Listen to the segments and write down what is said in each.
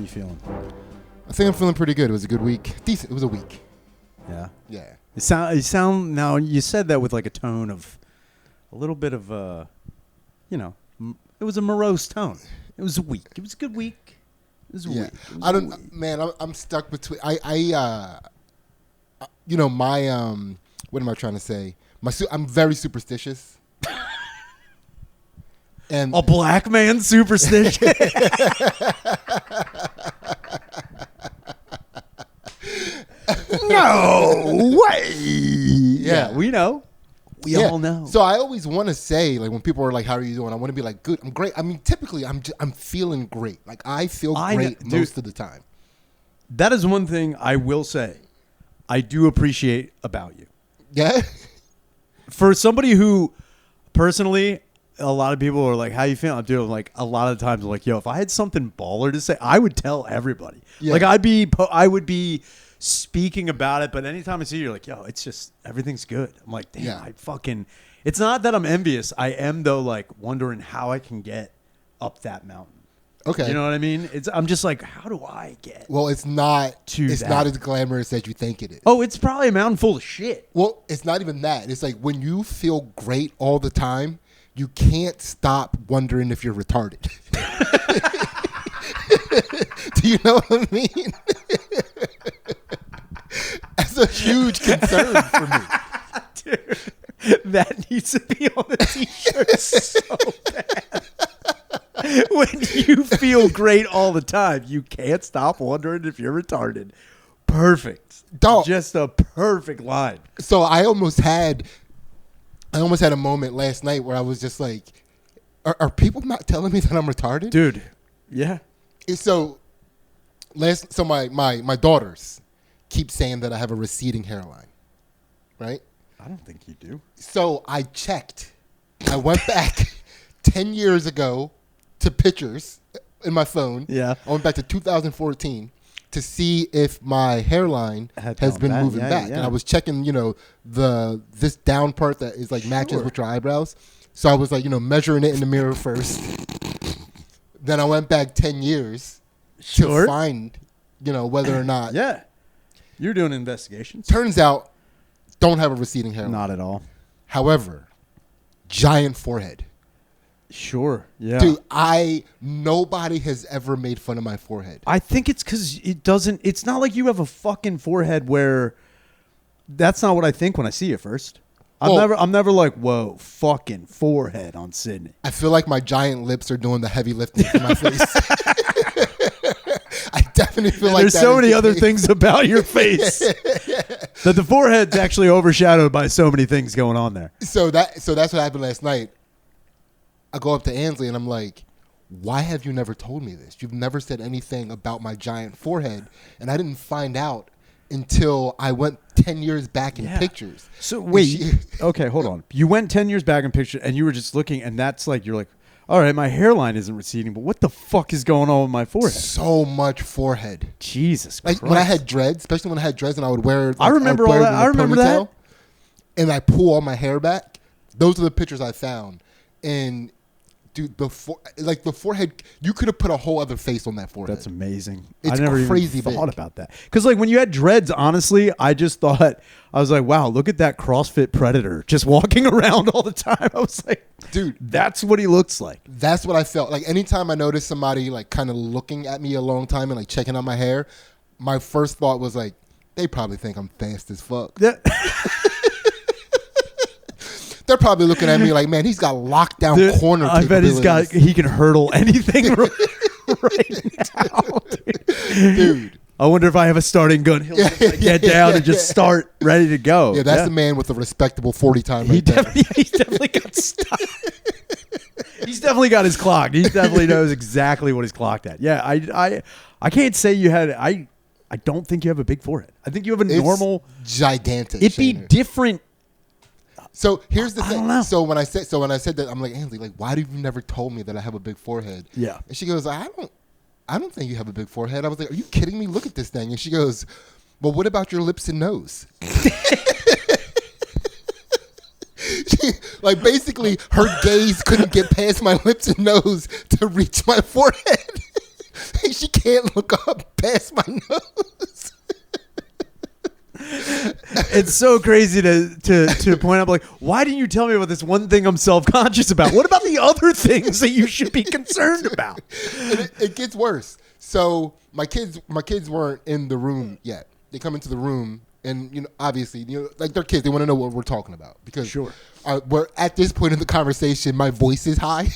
you feeling? I think I'm feeling pretty good. It was a good week. Decent. It was a week. Yeah. Yeah. You sound now. You said that with like a tone of a little bit of it was a morose tone. It was a week. It was a good week. It was a week. I don't, man. I'm stuck between. What am I trying to say? I'm very superstitious. And a black man superstition. No way. Yeah, we know. We all know. So I always want to say, like, when people are like, "How are you doing?" I want to be like, "Good, I'm great." I mean, typically, I'm feeling great. Like, I feel great most of the time. That is one thing I will say I do appreciate about you. Yeah. For somebody who, personally, a lot of people are like, "How you feeling?" I'm doing like a lot of the times, like, "Yo, if I had something baller to say, I would tell everybody." Yeah. Like, I would be speaking about it, but anytime I see you, you're like, "Yo, it's just everything's good." I'm like, "Damn, yeah. It's not that I'm envious. I am though, like wondering how I can get up that mountain." Okay, you know what I mean? I'm just like, how do I get? Well, it's not as glamorous as you think it is. Oh, it's probably a mountain full of shit. Well, it's not even that. It's like when you feel great all the time, you can't stop wondering if you're retarded. Do you know what I mean? That's a huge concern for me. Dude, that needs to be on the t-shirt so bad. When you feel great all the time, you can't stop wondering if you're retarded. Perfect. Just a perfect line. So I almost had a moment last night where I was just like, are people not telling me that I'm retarded? Dude, yeah. So my daughters keep saying that I have a receding hairline, right? I don't think you do. So I checked. I went back 10 years ago to pictures in my phone. Yeah. I went back to 2014 to see if my hairline has been moving back. Yeah. And I was checking, this down part that is like matches with your eyebrows. So I was like, measuring it in the mirror first. Then I went back 10 years to find, whether or not. Yeah. You're doing investigations. Turns out, don't have a receding hairline. Not at all. However, giant forehead. Sure. Yeah. Dude, nobody has ever made fun of my forehead. I think it's because it's not like you have a fucking forehead where that's not what I think when I see you first. I'm never like, whoa, fucking forehead on Sidney. I feel like my giant lips are doing the heavy lifting for my face. I definitely feel like there's so many other things about your face that the forehead's actually overshadowed by so many things going on there. So that's what happened last night. I go up to Ansley and I'm like, why have you never told me this? You've never said anything about my giant forehead. And I didn't find out until I went 10 years back in pictures. So wait, okay, hold on. You went 10 years back in pictures and you were just looking and that's like, you're like, all right, my hairline isn't receding, but what the fuck is going on with my forehead? So much forehead. Jesus Christ. Like when I had dreads, especially when I had dreads and I would wear I remember all that. I remember that. And I pull all my hair back. Those are the pictures I found. And dude, the forehead, you could have put a whole other face on that forehead. That's amazing. It's I never crazy even thought about that. Because like when you had dreads, honestly, I just thought, I was like, wow, look at that CrossFit predator just walking around all the time. I was like, dude, that's what he looks like. That's what I felt. Like anytime I noticed somebody like kind of looking at me a long time and like checking out my hair, my first thought was like, they probably think I'm fast as fuck. Yeah. They're probably looking at me like, man, he's got lockdown corner capabilities. I bet he can hurdle anything right now. Dude. I wonder if I have a starting gun. He'll just get down and just start ready to go. Yeah, that's the man with a respectable 40 time he's definitely got stuff. He's definitely got his clock. He definitely knows exactly what he's clocked at. Yeah, I can't say you had I don't think you have a big forehead. I think you have a normal gigantic. It'd be different. So here's the thing. I don't know. So when I said that, I'm like, Ansley, like, why have you never told me that I have a big forehead? Yeah. And she goes, I don't think you have a big forehead. I was like, are you kidding me? Look at this thing. And she goes, well, what about your lips and nose? Like basically her gaze couldn't get past my lips and nose to reach my forehead. She can't look up past my nose. It's so crazy to point out, like, why didn't you tell me about this one thing I'm self-conscious about? What about the other things that you should be concerned about? And it gets worse. So my kids weren't in the room yet. They come into the room, and obviously, like they're kids. They want to know what we're talking about because sure. We're at this point in the conversation. My voice is high.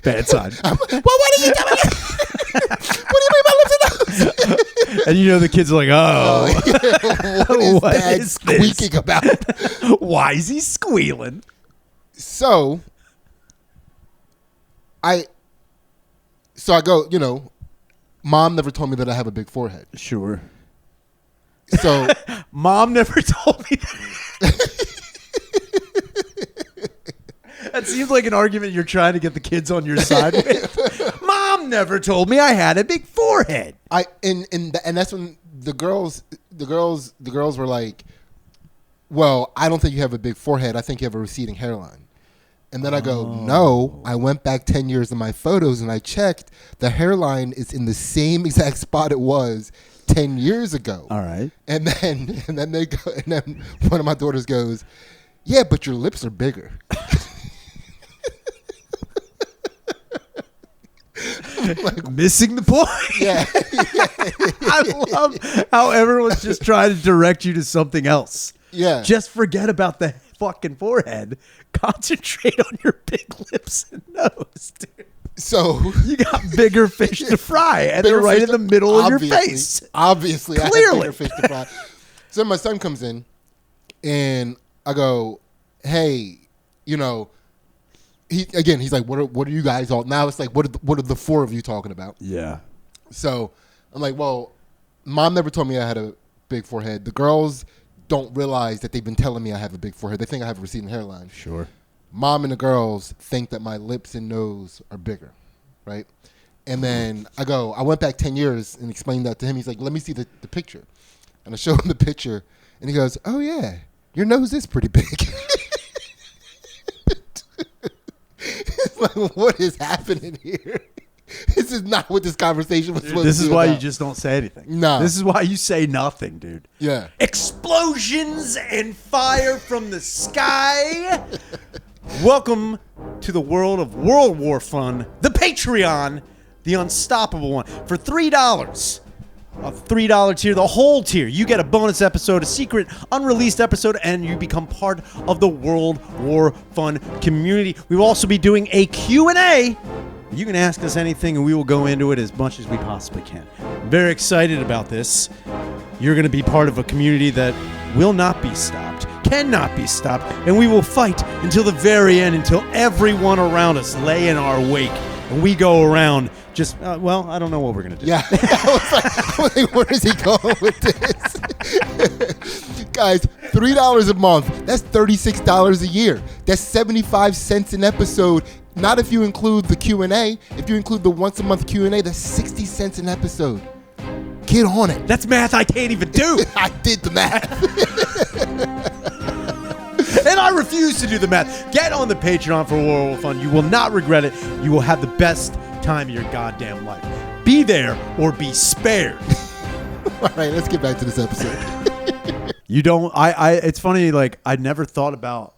Bad sign. Well, what are you doing? What do you mean my lips are those? And the kids are like, oh, what is Dad squeaking about? Why is he squealing? So I go, Mom never told me that I have a big forehead. Sure. So Mom never told me that. That seems like an argument you're trying to get the kids on your side with. Mom never told me I had a big forehead. And that's when the girls were like, well, I don't think you have a big forehead. I think you have a receding hairline. And then I go, no, I went back 10 years in my photos and I checked. The hairline is in the same exact spot it was 10 years ago. All right. And then they go, and then one of my daughters goes, yeah, but your lips are bigger. Like, missing the point. Yeah. I love how everyone's just trying to direct you to something else. Yeah. Just forget about the fucking forehead. Concentrate on your big lips and nose, dude. So you got bigger fish to fry, and they're right in the middle of your face. Obviously, clearly. I have bigger fish to fry. So my son comes in, and I go, "Hey, He's like, what are you guys all now? It's like, what are the four of you talking about? Yeah. So I'm like, well, Mom never told me I had a big forehead. The girls don't realize that they've been telling me I have a big forehead. They think I have a receding hairline. Sure. Mom and the girls think that my lips and nose are bigger, right? And then I went back 10 years and explained that to him. He's like, let me see the picture. And I show him the picture, and he goes, oh, yeah, your nose is pretty big. It's like, what is happening here? This is not what this conversation was supposed to be. This is why you just don't say anything. No. This is why you say nothing, dude. Yeah. Explosions and fire from the sky. Welcome to the world of World War fun. The Patreon, the unstoppable one. For $3. A $3 tier, the whole tier, you get a bonus episode, a secret unreleased episode, and you become part of the World War Fun community. We will also be doing a Q&A. You can ask us anything, and we will go into it as much as we possibly can. I'm very excited about this. You're going to be part of a community that will not be stopped, cannot be stopped, and we will fight until the very end, until everyone around us lay in our wake, and we go around just, I don't know what we're going to do. Yeah. I was like, where is he going with this? Guys, $3 a month. That's $36 a year. That's 75 cents an episode. Not if you include the Q&A. If you include the once a month Q&A, that's 60 cents an episode. Get on it. That's math I can't even do. I did the math. And I refuse to do the math. Get on the Patreon for World War Fun. You will not regret it. You will have the best time of your goddamn life. Be there or be spared. All right, let's get back to this episode. You don't, it's funny, like, I never thought about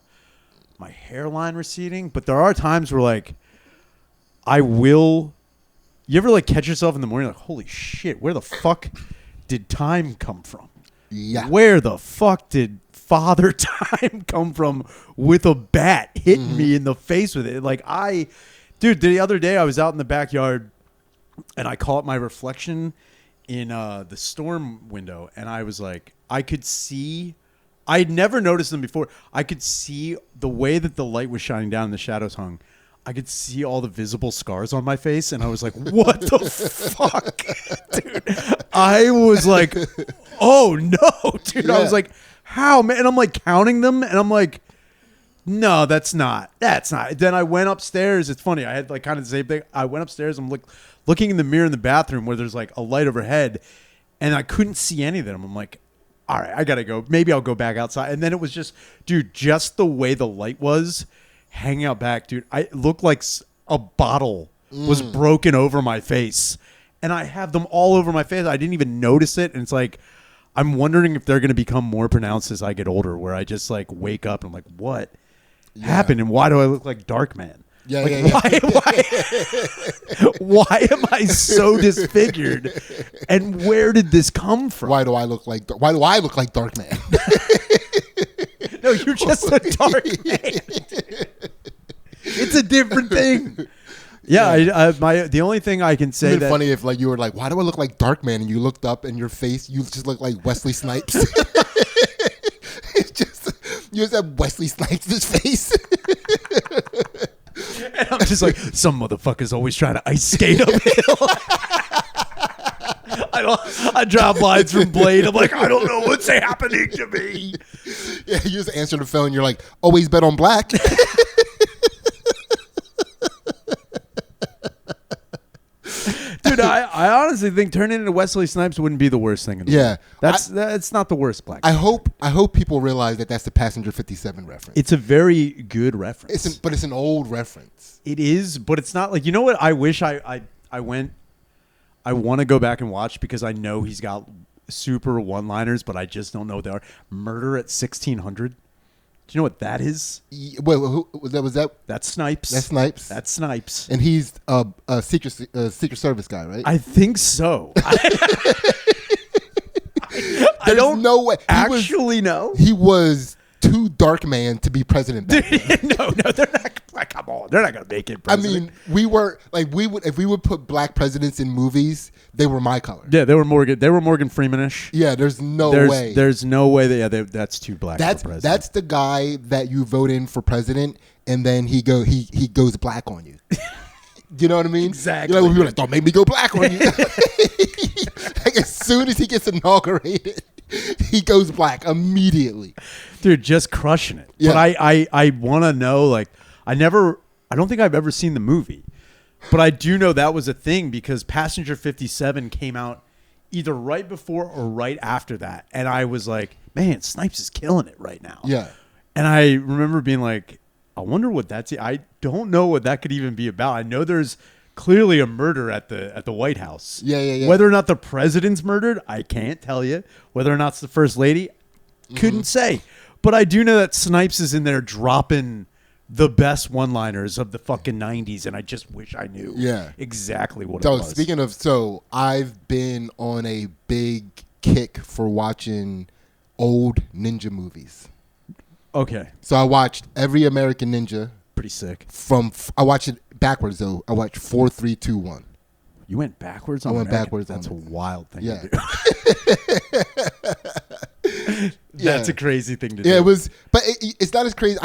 my hairline receding, but there are times where, like, you ever, like, catch yourself in the morning, like, holy shit, where the fuck did time come from? Yeah. Where the fuck did Father Time come from with a bat hitting me in the face with it? Like, dude, the other day I was out in the backyard and I caught my reflection in the storm window, and I was like, I could see, I had never noticed them before. I could see the way that the light was shining down and the shadows hung. I could see all the visible scars on my face, and I was like, what the fuck? Dude, I was like, oh no, dude. Yeah. I was like, how, man? And I'm like counting them, and I'm like, no, that's not. Then I went upstairs. It's funny. I had like kind of the same thing. I went upstairs. I'm looking in the mirror in the bathroom where there's like a light overhead, and I couldn't see any of them. I'm like, all right, I got to go. Maybe I'll go back outside. And then it was just, dude, just the way the light was hanging out back, dude. I looked like a bottle was broken over my face. And I have them all over my face. I didn't even notice it. And it's like, I'm wondering if they're going to become more pronounced as I get older, where I just like wake up and I'm like, what happened? And why do I look like Darkman? Yeah, like, why am I so disfigured? And where did this come from? Why do I look like Darkman? No, you're just a dark man. It's a different thing. Yeah, the only thing I can say It'd be that funny if like you were like, why do I look like Darkman? And you looked up and your face, you just look like Wesley Snipes. It's just you just have Wesley Snipes' face. And I'm just like, some motherfucker's always trying to ice skate uphill. I drop lines from Blade. I'm like, I don't know what's happening to me. Yeah, you just answer the phone. And you're like, always bet on black. Dude, I honestly think turning into Wesley Snipes wouldn't be the worst thing in the world. That's not the worst black. I hope people realize that that's the Passenger 57 reference. It's a very good reference. But it's an old reference. It is, but it's not like, you know what? I wish I want to go back and watch, because I know he's got super one-liners, but I just don't know what they are. Murder at 1600. Do you know what that is? Wait, who was that? That's Snipes. That's Snipes. And he's a Secret Service guy, right? I think so. I don't know what actually know. He was too dark man to be president back then. No, they're not. Like, come on, they're not gonna make it president. I mean, if we would put black presidents in movies, they were my color. Yeah, they were Morgan Freeman-ish. Yeah, there's no way. There's no way that's too black for president. That's the guy that you vote in for president, and then he goes black on you. Do you know what I mean? Exactly. You're like, you're like, don't make me go black on you. Like, as soon as he gets inaugurated, he goes black immediately. Dude, just crushing it. Yeah. But I want to know, like, I don't think I've ever seen the movie, but I do know that was a thing, because Passenger 57 came out either right before or right after that. And I was like, man, Snipes is killing it right now. Yeah. And I remember being like, I wonder what I don't know what that could even be about. I know there's clearly a murder at the White House. Yeah. Whether or not the president's murdered, I can't tell you. Whether or not it's the first lady, couldn't say. But I do know that Snipes is in there dropping the best one-liners of the fucking 90s, and I just wish I knew exactly what it was. Speaking of, I've been on a big kick for watching old ninja movies. Okay. So I watched every American Ninja. Pretty sick. I watched it backwards, though. I watched 4, 3, 2, 1. You went backwards on American? Backwards. That's a wild thing to do. That's a crazy thing to do. Yeah, it was, but it's not as crazy.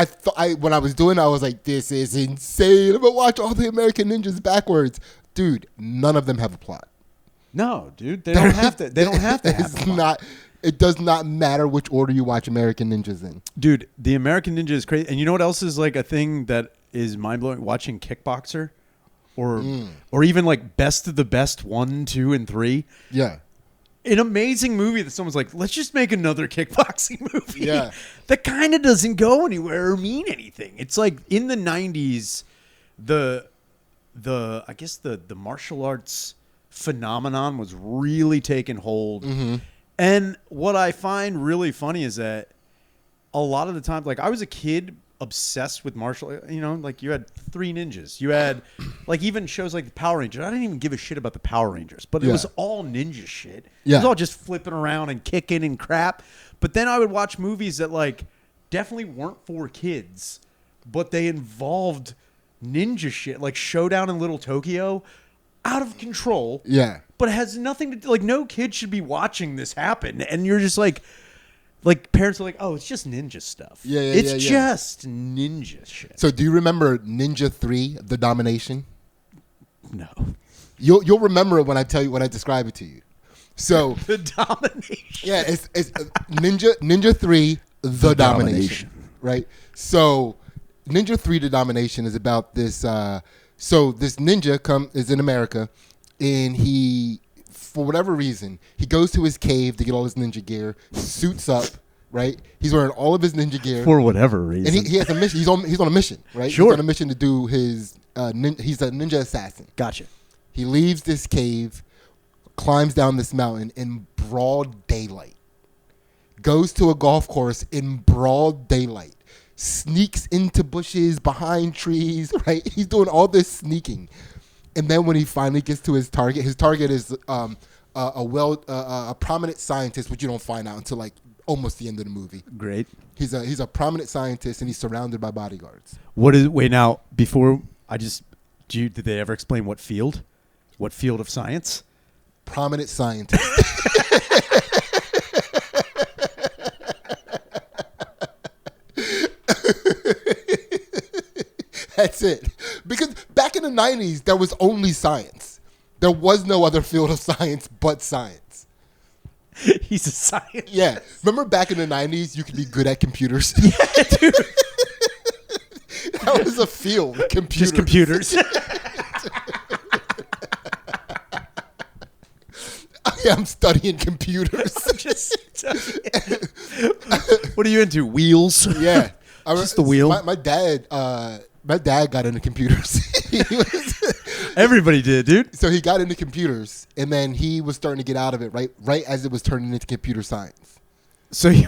When I was doing it, I was like, this is insane. I'm going to watch all the American Ninjas backwards. Dude, none of them have a plot. No, dude. They don't have to. They don't have to have a plot. It does not matter which order you watch American Ninjas in. Dude, the American Ninja is crazy. And you know what else is like a thing that is mind-blowing? Watching Kickboxer or even like Best of the Best 1, 2, and 3. Yeah. An amazing movie that someone's like, let's just make another kickboxing movie. Yeah. That kind of doesn't go anywhere or mean anything. It's like in the 90s, the martial arts phenomenon was really taking hold. Mm-hmm. And what I find really funny is that a lot of the time, like I was a kid obsessed with martial, like you had Three Ninjas. You had like even shows like the Power Rangers. I didn't even give a shit about the Power Rangers, but it was all ninja shit. Yeah. It was all just flipping around and kicking and crap. But then I would watch movies that like definitely weren't for kids, but they involved ninja shit, like Showdown in Little Tokyo, out of control. Yeah. But it has nothing to do, like no kid should be watching this happen. And you're just like parents are like, oh, it's just ninja stuff. It's just ninja shit. So do you remember Ninja 3, The Domination? No. You'll remember it when I describe it to you. So The Domination. Yeah, it's Ninja 3, The Domination. Right? So Ninja 3, The Domination is about this so this ninja is in America, and he, for whatever reason, he goes to his cave to get all his ninja gear, suits up, right? He's wearing all of his ninja gear for whatever reason, and he has a mission. He's on a mission, right? Sure. He's on a mission to do his. He's a ninja assassin. Gotcha. He leaves this cave, climbs down this mountain in broad daylight, goes to a golf course in broad daylight, sneaks into bushes, behind trees, right? He's doing all this sneaking. And then when he finally gets to his target is a prominent scientist, which you don't find out until like almost the end of the movie. Great. He's a prominent scientist, and he's surrounded by bodyguards. Wait, now, before did they ever explain what field? What field of science? Prominent scientist. That's it. Because back in the 90s, there was only science. There was no other field of science but science. He's a scientist. Yeah. Remember back in the 90s, you could be good at computers? Yeah, dude. That was a field. Computers. Just computers. I'm studying computers. What are you into? Wheels? Yeah. Just the wheel? My dad got into computers. Everybody did, dude. So he got into computers, and then he was starting to get out of it right as it was turning into computer science. So you...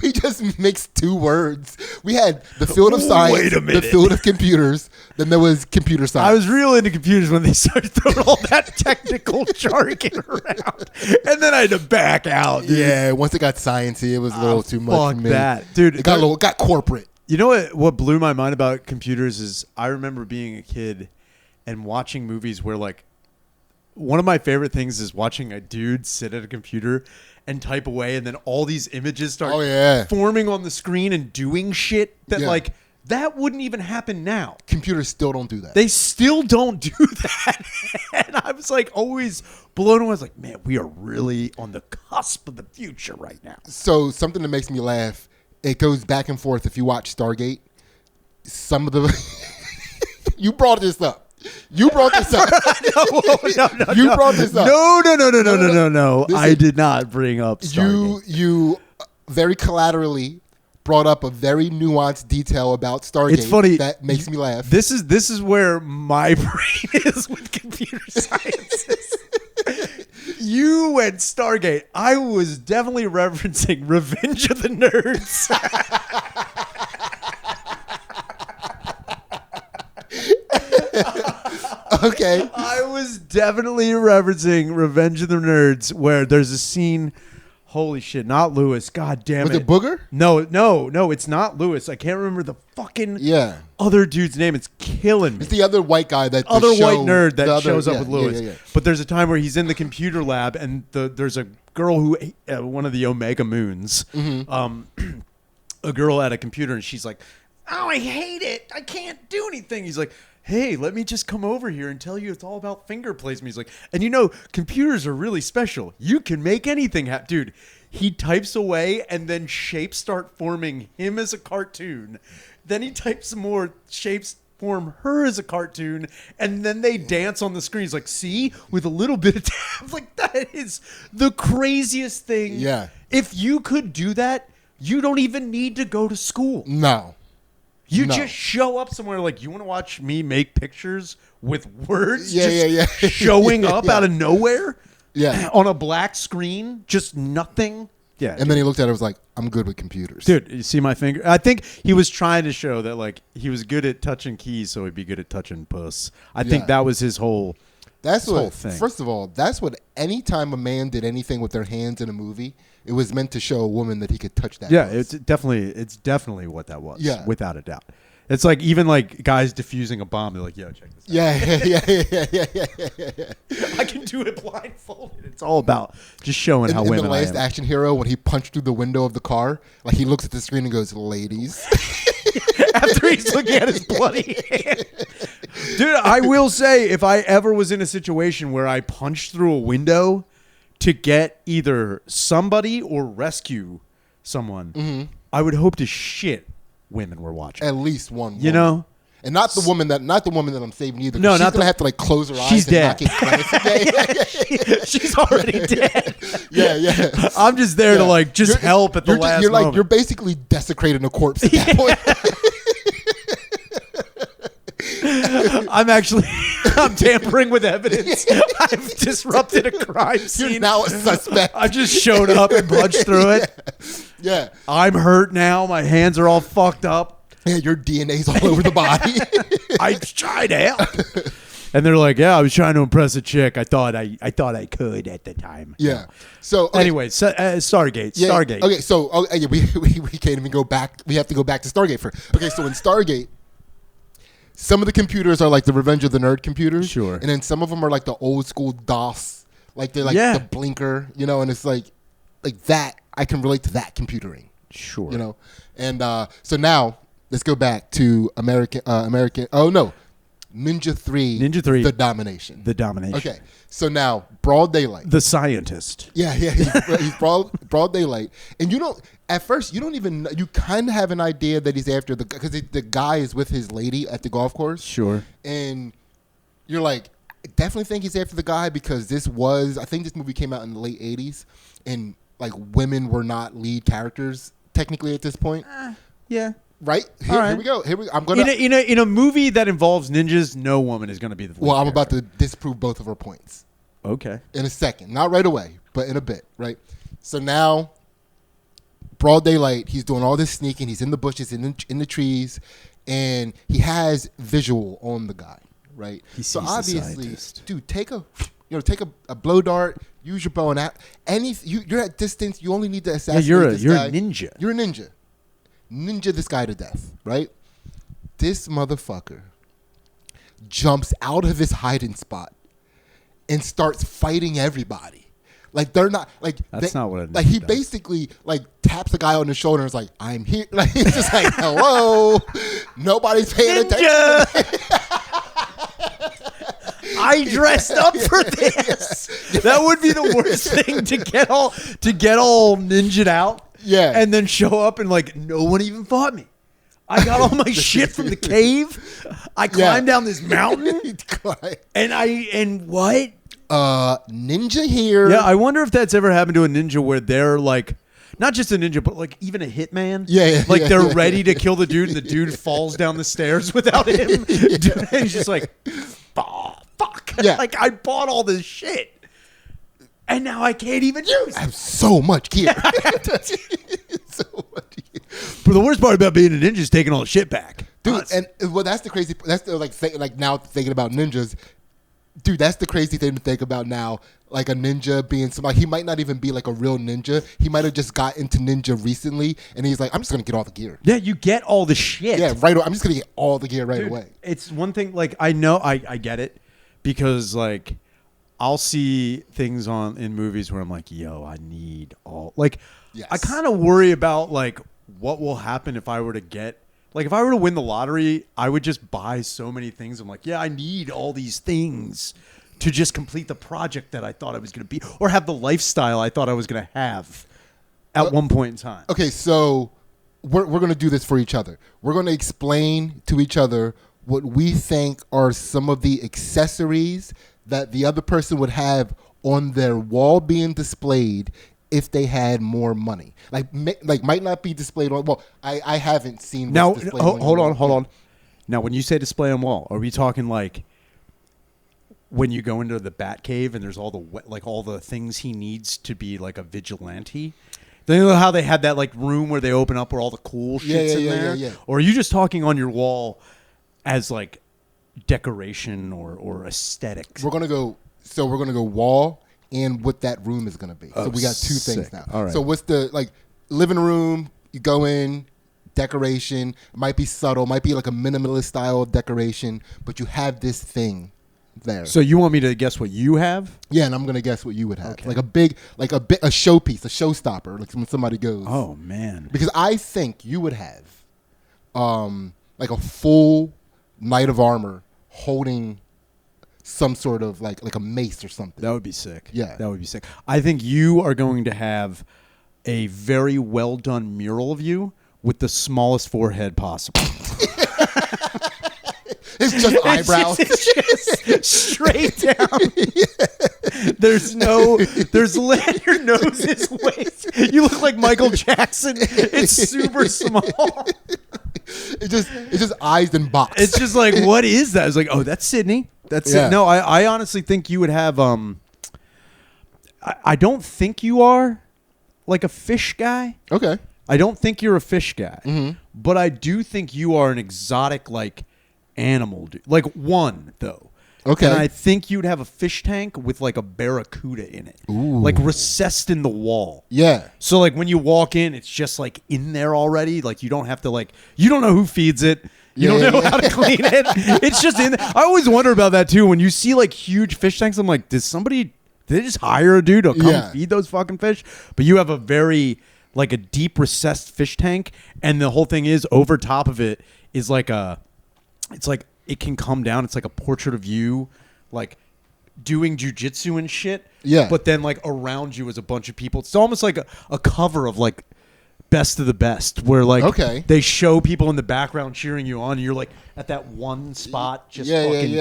We just mixed two words. We had the field of science, the field of computers, then there was computer science. I was real into computers when they started throwing all that technical jargon around. And then I had to back out, dude. Yeah, once it got sciencey, it was a little too much for me. That. Dude, it got corporate. You know what blew my mind about computers is I remember being a kid and watching movies where, like, one of my favorite things is watching a dude sit at a computer and type away, and then all these images start forming on the screen and doing shit that, like, that wouldn't even happen now. Computers still don't do that. They still don't do that. And I was, like, always blown away. I was like, man, we are really on the cusp of the future right now. So something that makes me laugh, it goes back and forth. If you watch Stargate, some of the... You brought this up. You brought this up. No. You brought this up. No. I did not bring up Stargate. You very collaterally brought up a very nuanced detail about Stargate. It's funny. That makes me laugh. This is where my brain is with computer sciences. You went Stargate. I was definitely referencing Revenge of the Nerds. Okay. I was definitely referencing Revenge of the Nerds, where there's a scene. Holy shit, not Lewis. God damn it. Was it Booger? No, it's not Lewis. I can't remember the fucking other dude's name. It's killing me. It's the other white guy that white nerd that shows up with Lewis. Yeah. But there's a time where he's in the computer lab, and there's a girl who one of the Omega Moons, a girl at a computer, and she's like, "Oh, I hate it. I can't do anything." He's like, "Hey, let me just come over here and tell you it's all about finger placement." He's like, and you know, computers are really special. You can make anything happen. Dude, he types away, and then shapes start forming him as a cartoon. Then he types some more, shapes form her as a cartoon, and then they dance on the screen. He's like, see? With a little bit of tab. Like, that is the craziest thing. Yeah. If you could do that, you don't even need to go to school. No. You just show up somewhere like, you want to watch me make pictures with words showing up out of nowhere? Yeah. On a black screen? Just nothing? Yeah. And then he looked at it and was like, I'm good with computers. Dude, you see my finger? I think he was trying to show that, like, he was good at touching keys, so he'd be good at touching puss. I think that was his whole whole thing. First of all, that's what any time a man did anything with their hands in a movie, it was meant to show a woman that he could touch that. Yeah, puss. it's definitely what that was. Yeah. Without a doubt. It's like even like guys defusing a bomb. They're like, "Yo, check this out." Yeah. I can do it blindfolded. It's all about just showing how women. In the last action hero, when he punched through the window of the car, like he looks at the screen and goes, "Ladies." After he's looking at his bloody hand. Dude, I will say, if I ever was in a situation where I punched through a window to get either somebody or rescue someone, I would hope to shit women were watching. At least one woman. You know? And not the woman that I'm saving either. No, she's not gonna have to like close her eyes. She's dead. She's already dead. Yeah. I'm just there to like just help at the last moment. You're basically desecrating a corpse at that point. I'm tampering with evidence. I've disrupted a crime scene. You're now a suspect. I just showed up and punched through it. Yeah. I'm hurt now. My hands are all fucked up. Yeah, your DNA's all over the body. I tried to help. And they're like, yeah, I was trying to impress a chick. I thought I could at the time. Yeah. So anyway, Stargate. Yeah, Stargate. Okay, so we can't even go back. We have to go back to Stargate first. Okay, so in Stargate, some of the computers are like the Revenge of the Nerd computers. Sure. And then some of them are like the old school DOS. Like they're like the blinker, and it's like that. I can relate to that computering. Sure. And so now let's go back to American. Oh no. Ninja 3, The Domination. Okay, so now Broad Daylight. The scientist. Yeah, he's broad Daylight, and at first you don't even you kind of have an idea that he's after because the guy is with his lady at the golf course. Sure, and you're like, definitely think he's after the guy because I think this movie came out in the late '80s, and like women were not lead characters technically at this point. Yeah. Right? Here we go. I'm gonna in a movie that involves ninjas, no woman is gonna be the lead I'm about character. to disprove both of her points. Okay. In a second. Not right away, but in a bit, right? So now Broad Daylight, he's doing all this sneaking, he's in the bushes, in the trees, and he has visual on the guy, right? So obviously, dude, take a blow dart, use your bow and arrow. You're at distance, you only need to assassinate this guy. You're a ninja. You're a ninja. Ninja this guy to death, right? This motherfucker jumps out of his hiding spot and starts fighting everybody. Like they're not like that's not what a ninja like he does. Basically like taps the guy on the shoulder and is like, I'm here. Like he's just like, hello. Nobody's paying attention. I dressed up for this. That would be the worst thing to get all ninja'd out. Yeah. And then show up and like no one even fought me. I got all my shit from the cave. I climbed down this mountain. And what? Ninja here. Yeah, I wonder if that's ever happened to a ninja where they're like not just a ninja, but like even a hitman. Yeah. Like they're ready to kill the dude and the dude falls down the stairs without him. And he's just like, oh, fuck. Yeah. Like I bought all this shit. And now I can't even use it. I have so much gear. So much gear. But the worst part about being a ninja is taking all the shit back. Dude, that's the crazy, that's the, now thinking about ninjas. Dude, that's the crazy thing to think about now. Like a ninja being somebody, he might not even be like a real ninja. He might have just got into ninja recently, and he's like, I'm just going to get all the gear. Yeah, you get all the shit. Yeah, right away. I'm just going to get all the gear right away. It's one thing, like, I know, I get it, because, like, I'll see things in movies where I'm like, yo, I need all, like, yes. I kind of worry about, like, what will happen if I were to get, like, if I were to win the lottery, I would just buy so many things. I'm like, yeah, I need all these things to just complete the project that I thought I was going to be, or have the lifestyle I thought I was going to have at one point in time. Okay, so we're going to do this for each other. We're going to explain to each other what we think are some of the accessories that the other person would have on their wall being displayed if they had more money. Like might not be displayed on. Well, I haven't seen. Now, hold on. Now, when you say display on wall, are we talking like when you go into the Bat Cave and there's all the things he needs to be like a vigilante? Do you know how they had that like room where they open up where all the cool shit's in there? Yeah. Or are you just talking on your wall as like decoration or aesthetics? We're gonna go wall and what that room is gonna be. So we got two things now. All right. So what's the like living room? You go in, decoration might be subtle, might be like a minimalist style of decoration, but you have this thing there. So you want me to guess what you have? Yeah, and I'm gonna guess what you would have. Okay. Like a showpiece, a showstopper, like when somebody goes. Oh man. Because I think you would have like a full knight of armor holding some sort of like a mace or something. That would be sick. Yeah. That would be sick. I think you are going to have a very well done mural of you with the smallest forehead possible. It's just eyebrows. It's just straight down. There's your nose is way. You look like Michael Jackson. It's super small. It's just eyes and box. It's just like, what is that? It's like, oh, that's Sidney. That's it. No, I honestly think you would have. I don't think you are like a fish guy. Okay. I don't think you're a fish guy, but I do think you are an exotic like animal dude. Like one though. Okay. And I think you'd have a fish tank with like a barracuda in it. Ooh. Like recessed in the wall. Yeah. So like when you walk in, it's just like in there already. Like you don't have to like, you don't know who feeds it. You don't know how to clean it. It's just in there. I always wonder about that too. When you see like huge fish tanks, I'm like, did they just hire a dude to come feed those fucking fish? But you have a very like a deep recessed fish tank. And the whole thing is over top of it is like it's like, it can come down. It's like a portrait of you, like doing jujitsu and shit. Yeah. But then like around you is a bunch of people. It's almost like a cover of like Best of the Best, where like they show people in the background cheering you on, and you're like at that one spot just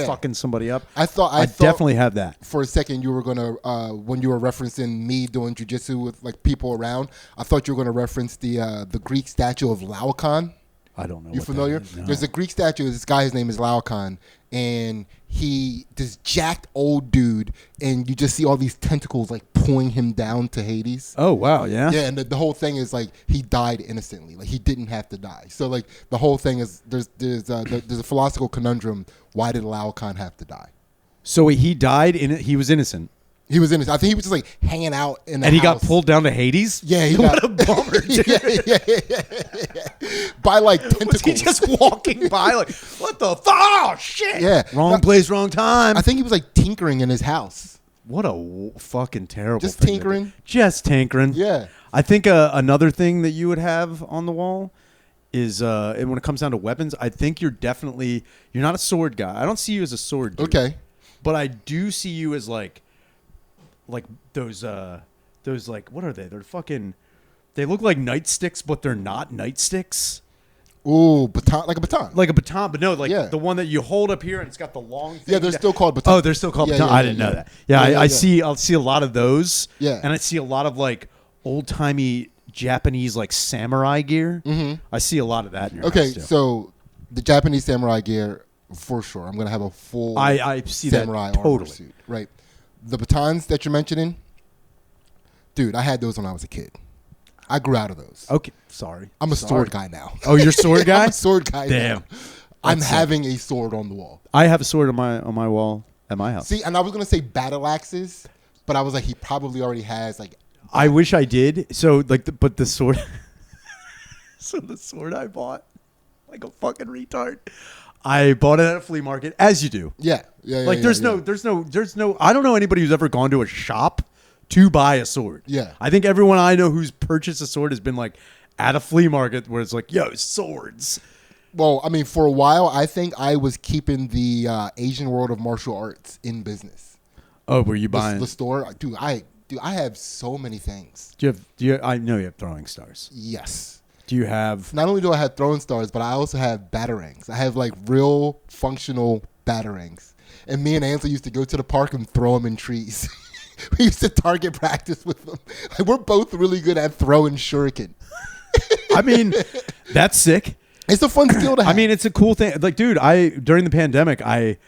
fucking somebody up. I thought definitely have that. For a second, you were gonna when you were referencing me doing jujitsu with like people around. I thought you were gonna reference the Greek statue of Laocoon. I don't know. You familiar? No. There's a Greek statue. This guy, his name is Laocoon, and this jacked old dude, and you just see all these tentacles like pulling him down to Hades. Oh wow, yeah. Yeah, and the whole thing is like he died innocently, like he didn't have to die. So like the whole thing is there's a philosophical conundrum. Why did Laocoon have to die? So he died he was innocent. He was innocent. I think he was just like hanging out in the And he house. Got pulled down to Hades? Yeah. What a bummer, dude. Yeah. By like tentacles. Was he just walking by like, what the oh, shit. Yeah. Wrong place, wrong time. I think he was like tinkering in his house. What a fucking terrible Just thing. tinkering? Just tinkering. Yeah. I think another thing that you would have on the wall is, and when it comes down to weapons, I think you're not a sword guy. I don't see you as a sword dude. Okay. But I do see you as like those like, what are they? They're fucking, they look like nightsticks, but they're not nightsticks. Ooh, baton, like a baton. Like a baton, but no, like the one that you hold up here and it's got the long thing. Yeah, they're still called baton. Oh, they're still called baton. I didn't know that. Yeah, I'll see a lot of those. Yeah. And I see a lot of like old-timey Japanese like samurai gear. Mm-hmm. I see a lot of that in your house too. So the Japanese samurai gear, for sure. I'm going to have a full I see samurai that totally. armor suit. Right. The batons that you're mentioning, dude, I had those when I was a kid. I grew out of those. Okay, sorry. I'm a sword guy now. Oh, you're a sword guy? I'm a sword guy Damn. now. I'm having a sword on the wall. I have a sword on my wall at my house. See, and I was going to say battle axes, but I was like, he probably already has like... I wish I did. So, like, but the sword... so the sword I bought, like a fucking retard... I bought it at a flea market, as you do. Yeah. Like, there's no. I don't know anybody who's ever gone to a shop to buy a sword. Yeah. I think everyone I know who's purchased a sword has been like at a flea market where it's like, yo, swords. Well, I mean, for a while, I think I was keeping the Asian world of martial arts in business. Oh, were you buying the store? Dude, I have so many things. I know you have throwing stars. Yes. Do you have... Not only do I have throwing stars, but I also have batarangs. I have like real functional batarangs. And me and Ansel used to go to the park and throw them in trees. We used to target practice with them. Like, we're both really good at throwing shuriken. I mean, that's sick. It's a fun skill to have. I mean, it's a cool thing. Like, dude, during the pandemic, I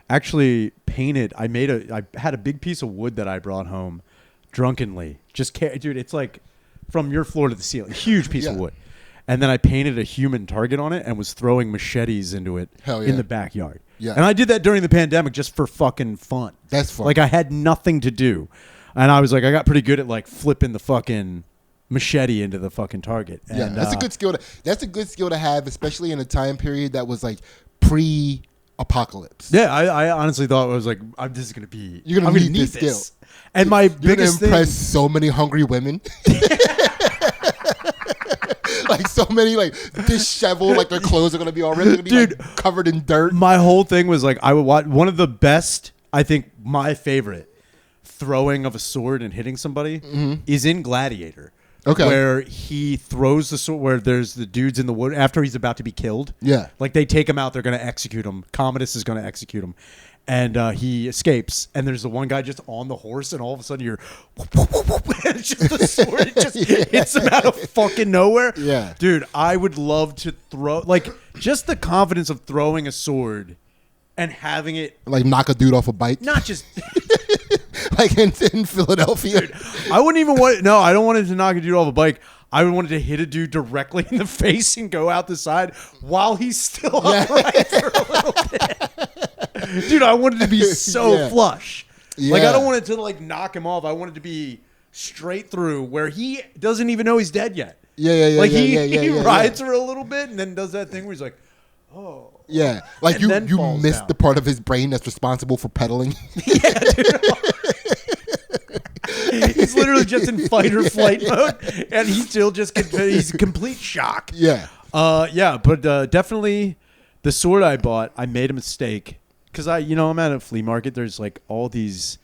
actually painted. I had a big piece of wood that I brought home drunkenly. Dude, it's like from your floor to the ceiling. Huge piece of wood. And then I painted a human target on it and was throwing machetes into it in the backyard. Yeah. And I did that during the pandemic just for fucking fun. That's fun. Like, I had nothing to do. And I was like, I got pretty good at like flipping the fucking machete into the fucking target. And, yeah, that's a good skill. That's a good skill to have, especially in a time period that was like pre-apocalypse. Yeah, I honestly thought it was like, this is going to be... You're going to need this skill. And my biggest thing... impress so many hungry women. Like so many like disheveled, like their clothes are gonna be already like, covered in dirt. My whole thing was like I would watch one of the best, I think my favorite throwing of a sword and hitting somebody is in Gladiator. Okay. Where he throws the sword, where there's the dudes in the wood after he's about to be killed. Yeah. Like they take him out, they're going to execute him. Commodus is going to execute him. And he escapes, and there's the one guy just on the horse, and all of a sudden you're, and it's just the sword, it just hits him out of fucking nowhere. Yeah. Dude, I would love to throw, like, just the confidence of throwing a sword and having it. Like knock a dude off a bike? Not just. Like in Philadelphia? Dude, I wouldn't even want, no, I don't want it to knock a dude off a bike. I would want it to hit a dude directly in the face and go out the side while he's still upright for a little bit. Dude, I wanted to be so flush. Yeah. Like, I don't want it to, like, knock him off. I want it to be straight through where he doesn't even know he's dead yet. Yeah. Like, he rides for a little bit and then does that thing where he's like, oh. Yeah. Like, you missed down. the part of his brain that's responsible for pedaling. Yeah, dude. He's literally just in fight or flight mode, and he's still just he's in complete shock. Yeah. But definitely the sword I bought, I made a mistake because I'm at a flea market. There's like all these,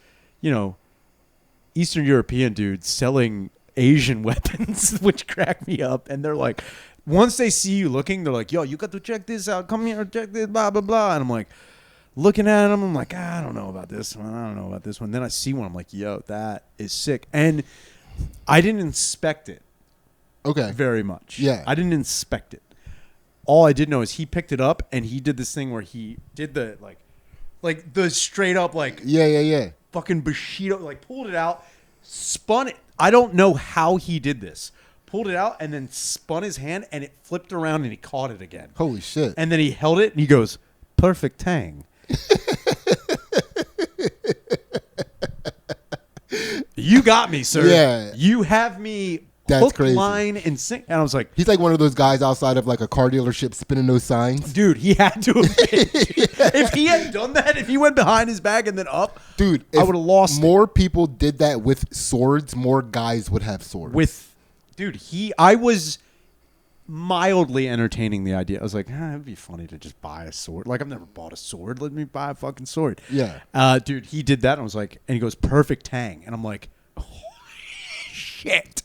Eastern European dudes selling Asian weapons, which crack me up. And they're like, once they see you looking, they're like, yo, you got to check this out. Come here, check this, blah, blah, blah. And I'm like, looking at them, I'm like, I don't know about this one. I don't know about this one. Then I see one. I'm like, yo, that is sick. And I didn't inspect it. Okay. Very much. Yeah. I didn't inspect it. All I did know is he picked it up and he did this thing where he did the like the straight up like fucking Bushido, like pulled it out, spun it. I don't know how he did this. Pulled it out and then spun his hand and it flipped around and he caught it again. Holy shit. And then he held it and he goes, perfect tang. You got me, sir. Yeah. You have me That's hook, crazy. line, and sink. And I was like, he's like one of those guys outside of like a car dealership spinning those signs. dude, he had to have been. If he had done that, if he went behind his back and then up, dude, I would have lost more people did that with swords, more guys would have swords. I was mildly entertaining the idea. I was like, it'd be funny to just buy a sword. Like, I've never bought a sword. Let me buy a fucking sword. Yeah. Dude, he did that. And I was like, and he goes, perfect tang. And I'm like, holy shit.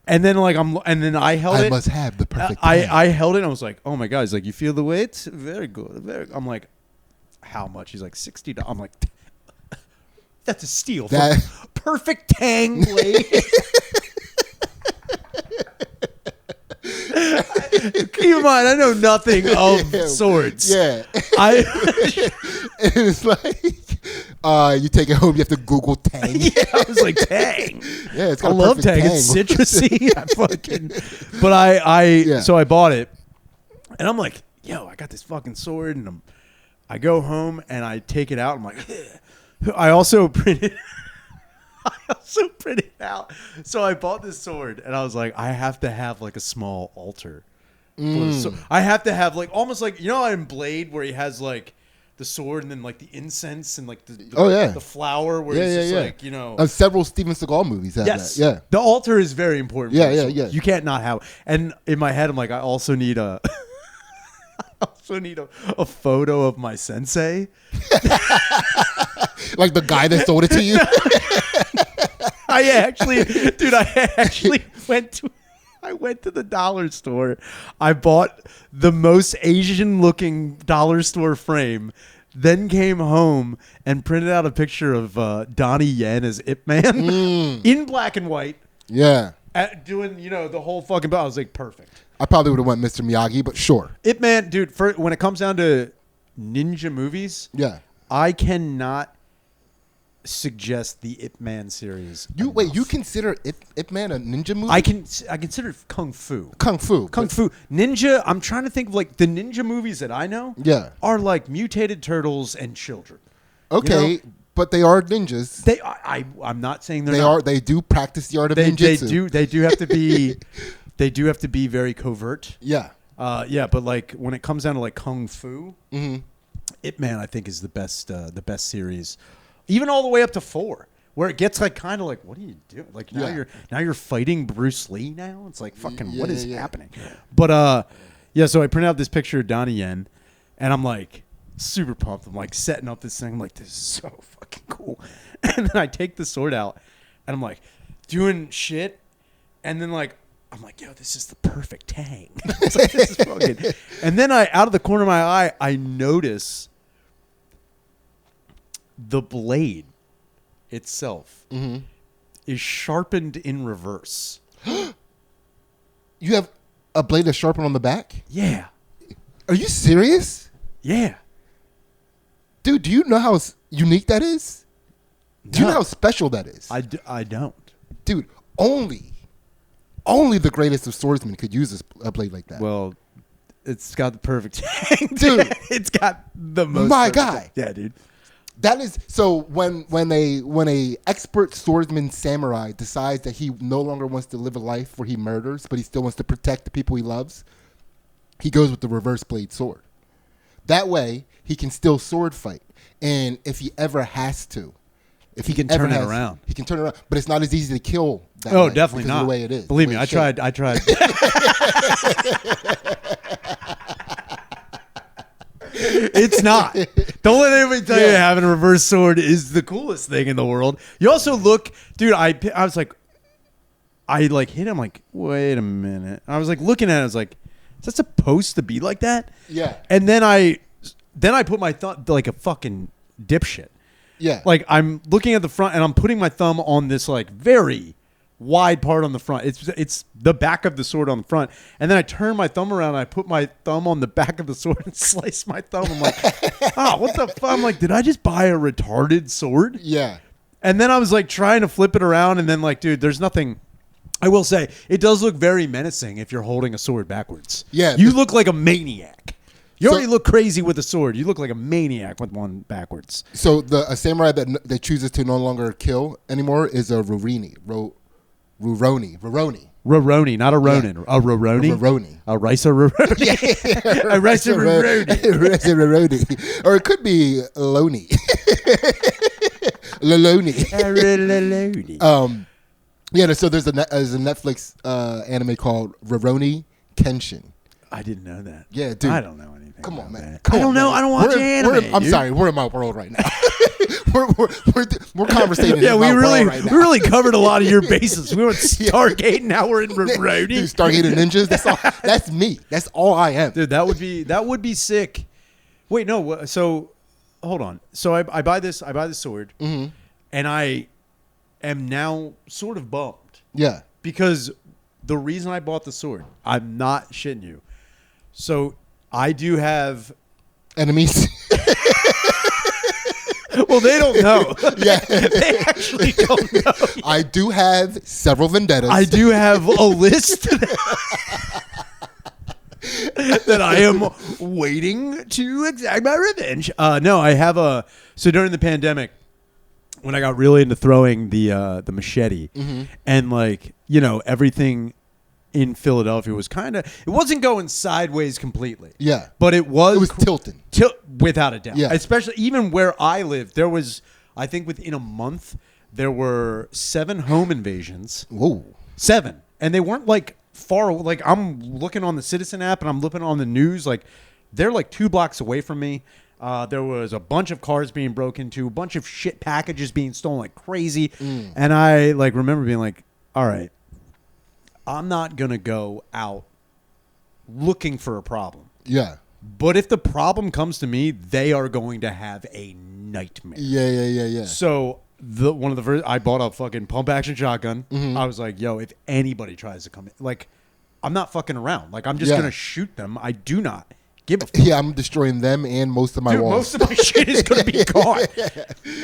And then I held it. I must have the perfect tang. I held it and I was like, oh my God. He's like, you feel the weight? Very good. I'm like, how much? He's like, $60. I'm like, that's a steal. Perfect tang blade. Keep in mind, I know nothing of swords. Yeah. It's like, you take it home, you have to Google tang. Yeah, I was like, tang. Yeah, it's got I love tang. It's citrusy. So I bought it, and I'm like, yo, I got this fucking sword, and I go home and I take it out. I'm like, I also printed out. So I bought this sword, and I was like, I have to have like a small altar. So I have to have like almost like in Blade where he has like the sword and then like the incense and like the flower where it's just like several Steven Seagal movies have that. Yeah, the altar is very important. Yeah. You can't not have. And in my head, I'm like, I also need a photo of my sensei. Like the guy that sold it to you. I actually went to the dollar store. I bought the most Asian looking dollar store frame, then came home and printed out a picture of Donnie Yen as Ip Man in black and white. Yeah. Doing, the whole fucking, I was like, perfect. I probably would have went Mr. Miyagi, but sure. Ip Man, dude, when it comes down to ninja movies, I cannot suggest the Ip Man series. You consider Ip Man a ninja movie? I consider it Kung Fu. Kung Fu. Ninja, I'm trying to think of like the ninja movies that I know are like mutated turtles and children. Okay, but they are ninjas. I'm not saying they're not. They do practice the art of ninjutsu. They do have to be they do have to be very covert. Yeah. But like when it comes down to like Kung Fu, Ip Man I think is the best series. Even all the way up to 4, where it gets like kind of like, what are you doing? Like now you're fighting Bruce Lee now. It's like fucking what is happening? But so I print out this picture of Donnie Yen, and I'm like super pumped. I'm like setting up this thing. I'm like, this is so fucking cool. And then I take the sword out, and I'm like doing shit, And then like I'm like, yo, this is the perfect tang. It's like, this is fucking. And then out of the corner of my eye, I notice the blade itself is sharpened in reverse. You have a blade that's sharpened on the back? Yeah. Are you serious? Yeah. Dude, do you know how unique that is? Do you know how special that is? I don't. Dude, only the greatest of swordsmen could use a blade like that. Well, it's got the perfect tang. Dude. It's got the most. My guy. Yeah, dude. That is so when a expert swordsman samurai decides that he no longer wants to live a life where he murders, but he still wants to protect the people he loves, he goes with the reverse blade sword. That way, he can still sword fight, and if he ever has to, if he can turn it around, he can turn it around. But it's not as easy to kill. That way because definitely not of the way it is. Believe me, I tried. It's not. Don't let anybody tell you having a reverse sword is the coolest thing in the world. You also look, dude. I was like, I like hit him. Like, wait a minute. I was like looking at it. I was like, is that supposed to be like that? Yeah. And then I put my thumb like a fucking dipshit. Yeah. Like I'm looking at the front and I'm putting my thumb on this like very wide part on the front. It's the back of the sword on the front. And then I turn my thumb around and I put my thumb on the back of the sword and slice my thumb. I'm like, what the fuck? I'm like, did I just buy a retarded sword? Yeah. And then I was like trying to flip it around and then like, dude, there's nothing. I will say it does look very menacing if you're holding a sword backwards. Yeah. You look like a maniac. You already look crazy with a sword. You look like a maniac with one backwards. So a samurai that chooses to no longer kill anymore is a Roroni, not a Ronin. Yeah. A Roroni? A Roroni. A Risa Roroni. Yeah. A Risa Roroni. Risa Roroni. Or it could be Loni. Loloni. Yeah, so there's a Netflix anime called Rurouni Kenshin. I didn't know that. Yeah, dude. I don't know anything. Come on, man. I don't know. I don't watch anime. I'm sorry. We're in my world right now. we're conversating. Yeah, we really covered a lot of your bases. We went Stargate. Now we're in Rurouni. Dude, Stargate and ninjas. That's me. That's all I am. Dude, that would be sick. Wait, no. So hold on. So I buy this sword, and I am now sort of bummed. Yeah. Because the reason I bought the sword, I'm not shitting you. So I do have enemies. Well, they don't know. Yeah. They actually don't know. I do have several vendettas. I do have a list that I am waiting to exact my revenge. No, I have so during the pandemic, when I got really into throwing the machete, and like, you know, everything in Philadelphia was it wasn't going sideways completely. Yeah. But it was tilting. Without a doubt. Yeah. Especially even where I lived, there was, I think within a month, there were 7 home invasions. Whoa. 7. And they weren't like far, like I'm looking on the Citizen app and I'm looking on the news, like they're like 2 blocks away from me. There was a bunch of cars being broken into, a bunch of shit packages being stolen like crazy. And I like remember being like, all right, I'm not going to go out looking for a problem. Yeah. But if the problem comes to me, they are going to have a nightmare. Yeah. So one of the first, I bought a fucking pump action shotgun. I was like, yo, if anybody tries to come in, like, I'm not fucking around. Like, I'm just going to shoot them. I do not give a fuck. Yeah, I'm destroying them and most of my walls. Most of my shit is going to be gone.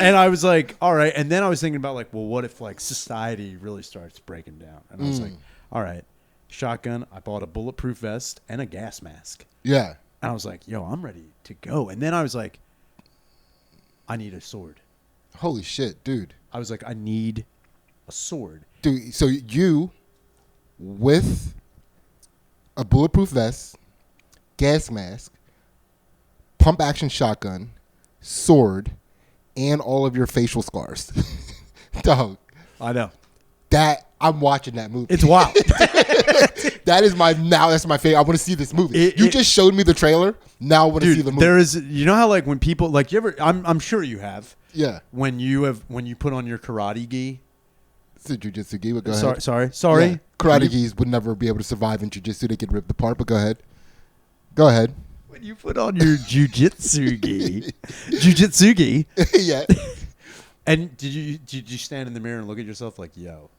And I was like, all right. And then I was thinking about like, well, what if like society really starts breaking down? And I was like, all right, shotgun. I bought a bulletproof vest and a gas mask. Yeah. And I was like, yo, I'm ready to go. And then I was like, I need a sword. Holy shit, dude. I was like, I need a sword. Dude, so you, with a bulletproof vest, gas mask, pump action shotgun, sword, and all of your facial scars. Dog. I know. I'm watching that movie. It's wild. That's my favorite. I want to see this movie. You just showed me the trailer. Now I want to see the movie. There is, you know how like when people like you ever, I'm sure you have. Yeah. When you put on your karate gi. jujitsu gi, but go ahead. Sorry. Yeah. Karate gis would never be able to survive in jujitsu. They get ripped apart, but go ahead. When you put on your jujitsu gi, yeah. And did you stand in the mirror and look at yourself like, yo,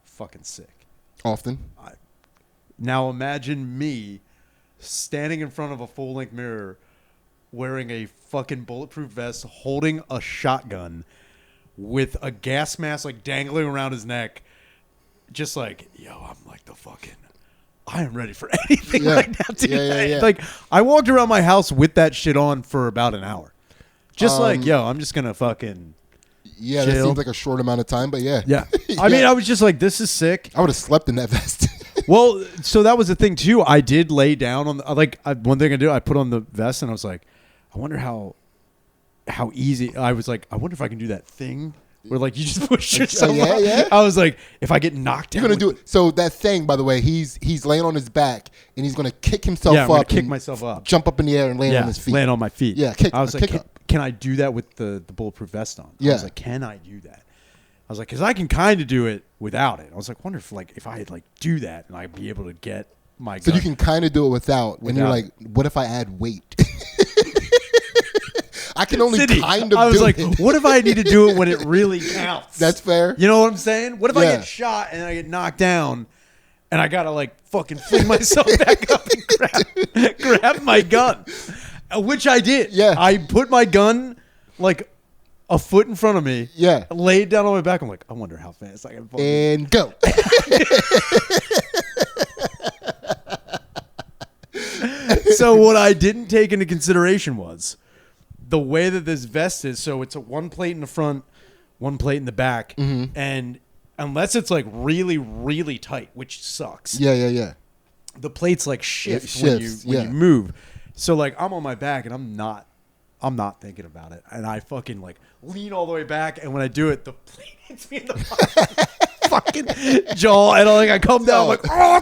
fucking sick? Often. Now imagine me standing in front of a full-length mirror wearing a fucking bulletproof vest, holding a shotgun with a gas mask like dangling around his neck, just like, yo, I'm like the fucking... I am ready for anything right now, dude. Yeah. Like, I walked around my house with that shit on for about an hour. Just like, yo, I'm just going to fucking Yeah, chill. That seems like a short amount of time, but yeah. Yeah. I mean, I was just like, this is sick. I would have slept in that vest. Well, so that was the thing, too. I did lay down on one thing I did, I put on the vest, and I was like, I wonder how easy. I was like, I wonder if I can do that thing where like you just push yourself up. Yeah. I was like, if I get knocked down, you're gonna do it. So that thing, by the way, he's laying on his back and he's gonna kick himself I'm up, kick myself up, jump up in the air and land on his feet. Land on my feet. Yeah, I was like, can I do that with the bulletproof vest on? Yeah. I was like, can I do that? I was like, because I can kind of do it without it. I was like, wonder if I like do that and I'd be able to get my. So you can kind of do it without. And you're like, what if I add weight? I can only Sidney, kind of I was do like, it. what if I need to do it when it really counts? That's fair. You know what I'm saying? What if I get shot and I get knocked down and I got to like fucking fling myself back up and grab my gun? Which I did. Yeah. I put my gun like a foot in front of me. Yeah. Laid down on my back. I'm like, I wonder how fast I can fucking... And go. So what I didn't take into consideration was the way that this vest is. So it's a one plate in the front, one plate in the back. Mm-hmm. And unless it's like really, really tight, which sucks. Yeah. The plates like shift when you move. So like I'm on my back and I'm not thinking about it. And I fucking like lean all the way back. And when I do it, the plate hits me in the fucking jaw. And I come down, I'm like, oh,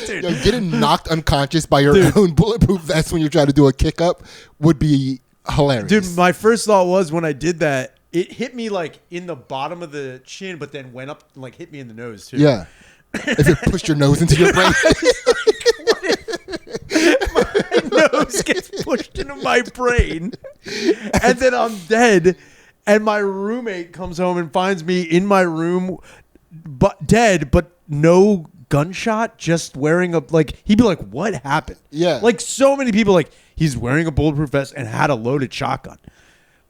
dude. Yo, getting knocked unconscious by your own bulletproof vest when you're trying to do a kick up would be hilarious. Dude, my first thought was when I did that, it hit me like in the bottom of the chin, but then went up and like hit me in the nose too. Yeah. If it pushed your nose into your brain. My nose gets pushed into my brain and then I'm dead and my roommate comes home and finds me in my room but dead but no gunshot, just wearing a he'd be like, what happened? Yeah. Like so many people like he's wearing a bulletproof vest and had a loaded shotgun.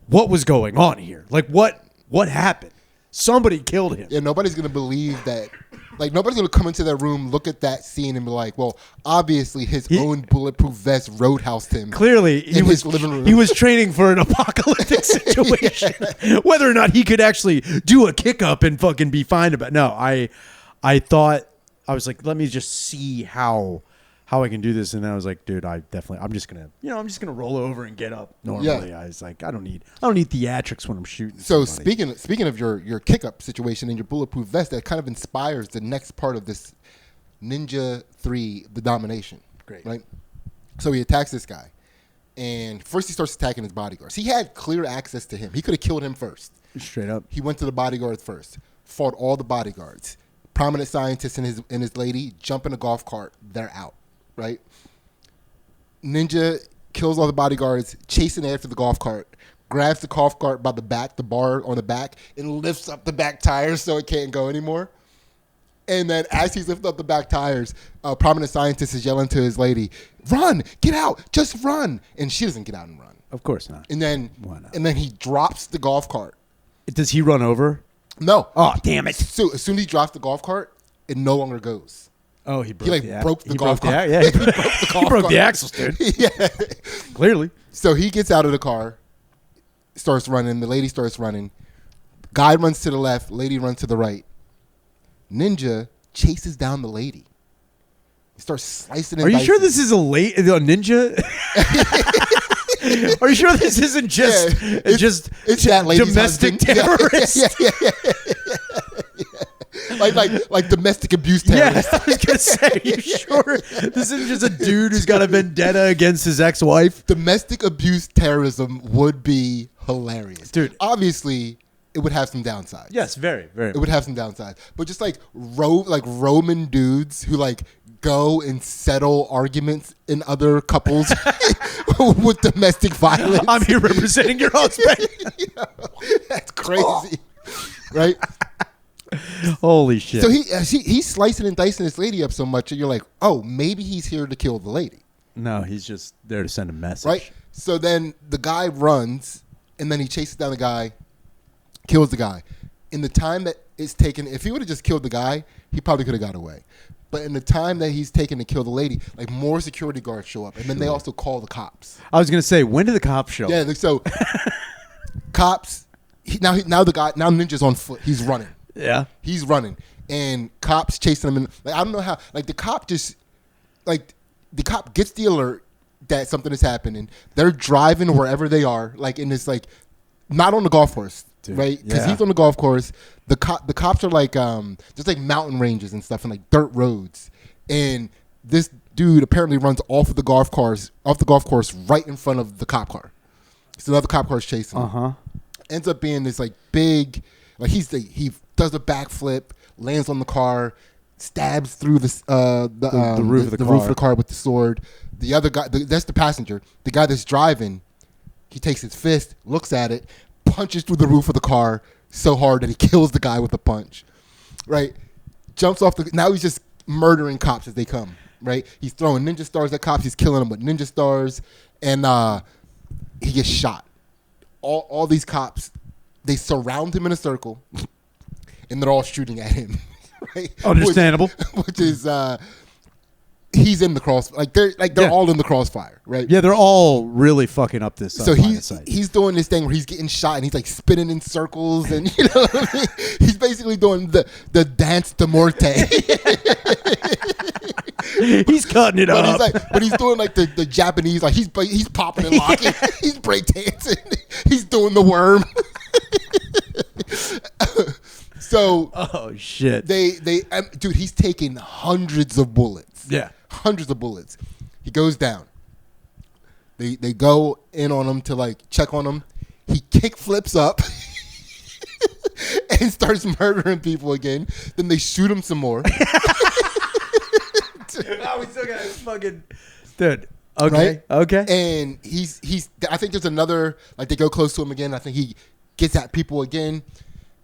What was going on here? Like what happened? Somebody killed him. Yeah, nobody's gonna believe that. Like, nobody's going to come into that room, look at that scene, and be like, well, obviously his own bulletproof vest roadhoused him. Clearly, in his living room. He was training for an apocalyptic situation. Yeah. Whether or not he could actually do a kick up and fucking be fine about it. No, I thought, I was like, let me just see how I can do this. And then I was like, dude, I'm just going to roll over and get up normally. Yeah. I was like, I don't need theatrics when I'm shooting. So somebody. speaking of your kick up situation and your bulletproof vest, that kind of inspires the next part of this Ninja 3, the Domination. Great. Right? So he attacks this guy. And first he starts attacking his bodyguards. He had clear access to him. He could have killed him first. Straight up. He went to the bodyguards first. Fought all the bodyguards. Prominent scientist and his lady jump in a golf cart. They're out. Right? Ninja kills all the bodyguards, chasing after the golf cart, grabs the golf cart by the back, the bar on the back, and lifts up the back tires so it can't go anymore. And then as he's lifting up the back tires, a prominent scientist is yelling to his lady, run, get out, just run. And she doesn't get out and run. Of course not. And then, why not? And then he drops the golf cart. Does he run over? No. Oh, damn it. So as soon as he drops the golf cart, it no longer goes. Oh, he broke the broke the golf cart. Yeah, he broke the axles, dude. Yeah. Clearly. So he gets out of the car, starts running. The lady starts running. Guy runs to the left. Lady runs to the right. Ninja chases down the lady. He starts slicing. Are you sure this is a ninja? Are you sure this isn't just it's that lady's domestic terrorist? Yeah. Like domestic abuse terrorists. Yeah, I was gonna say, are you sure this isn't just a dude who's got a vendetta against his ex-wife? Domestic abuse terrorism would be hilarious, dude. Obviously, it would have some downsides. Yes, very, very. It would have some downsides. But just like Roman dudes who like go and settle arguments in other couples with domestic violence. I'm here representing your husband. That's crazy, right? Holy shit! So he's slicing and dicing this lady up so much, and you're like, oh, maybe he's here to kill the lady. No, he's just there to send a message. Right. So then the guy runs, and then he chases down the guy, kills the guy. In the time that it's taken, if he would have just killed the guy, he probably could have got away. But in the time that he's taken to kill the lady, like more security guards show up, and then they also call the cops. I was gonna say, when did the cops show up? Yeah. So cops. Now Ninja's on foot. He's running. Yeah. He's running, and cops chasing him. And like I don't know how. Like the cop gets the alert that something is happening. They're driving wherever they are, like in this like not on the golf course, dude, right? Because he's on the golf course. The cops are like just like mountain ranges and stuff and like dirt roads. And this dude apparently runs off the golf course right in front of the cop car. So another cop car is chasing him. Ends up being this like big, like he does a backflip, lands on the car, stabs through the roof of the car with the sword. The other guy, that's the passenger. The guy that's driving, he takes his fist, looks at it, punches through the roof of the car so hard that he kills the guy with a punch. Right? Jumps off now he's just murdering cops as they come. Right? He's throwing ninja stars at cops. He's killing them with ninja stars, and he gets shot. All these cops, they surround him in a circle, and they're all shooting at him. Right? Understandable. Which is he's in the cross, they're all in the crossfire, right? Yeah, they're all really fucking up this. So he's doing this thing where he's getting shot and he's like spinning in circles, and you know what I mean? He's basically doing the dance de morte. He's cutting it up, but he's doing like the Japanese, like he's popping and locking, he's break dancing, he's doing the worm. So, oh shit! Dude, he's taking hundreds of bullets. Yeah, hundreds of bullets. He goes down. They go in on him to like check on him. He kick flips up and starts murdering people again. Then they shoot him some more. Oh, we still got his fucking dude. Okay, right? Okay. And he's. I think there's another, like they go close to him again. I think he gets at people again.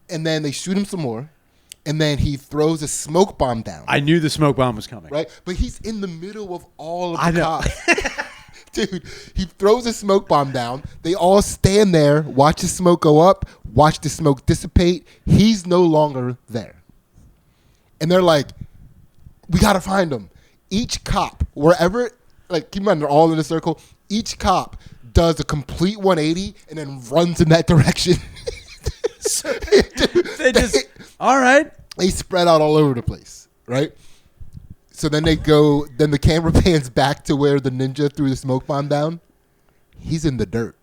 And then they shoot him some more. And then he throws a smoke bomb down. I knew the smoke bomb was coming. Right? But he's in the middle of all of the cops. Dude, he throws a smoke bomb down. They all stand there, watch the smoke go up, watch the smoke dissipate. He's no longer there. And they're like, we got to find him. Each cop, wherever, like, keep in mind, they're all in a circle. Each cop does a complete 180 and then runs in that direction. So they just all right. They spread out all over the place, right? So then then the camera pans back to where the ninja threw the smoke bomb down. He's in the dirt.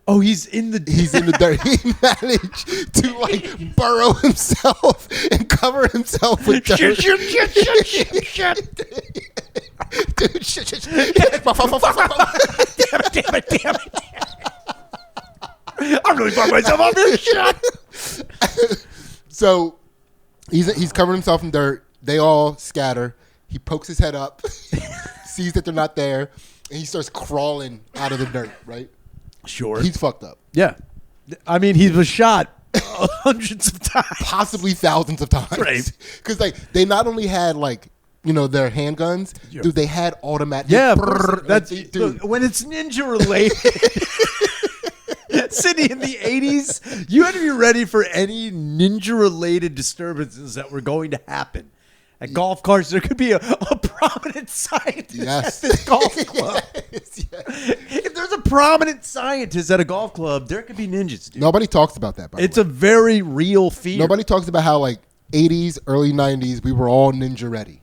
Oh, he's in the dirt. He managed to like burrow himself and cover himself with dirt. Shit. Dude, shit. Damn it. I'm really fucking myself up this shit. So he's covering himself in dirt. They all scatter. He pokes his head up, sees that they're not there, and he starts crawling out of the dirt, right? Sure. He's fucked up. Yeah. I mean, he was shot hundreds of times. Possibly thousands of times. Right. Because like they not only had like, you know, their handguns, dude, they had automatic. Yeah. Look, when it's ninja related. Sidney, in the 80s, you had to be ready for any ninja-related disturbances that were going to happen. At golf carts, there could be a prominent scientist at this golf club. Yes. If there's a prominent scientist at a golf club, there could be ninjas, dude. Nobody talks about that, by the way. It's a very real fear. Nobody talks about how, like, 80s, early 90s, we were all ninja ready.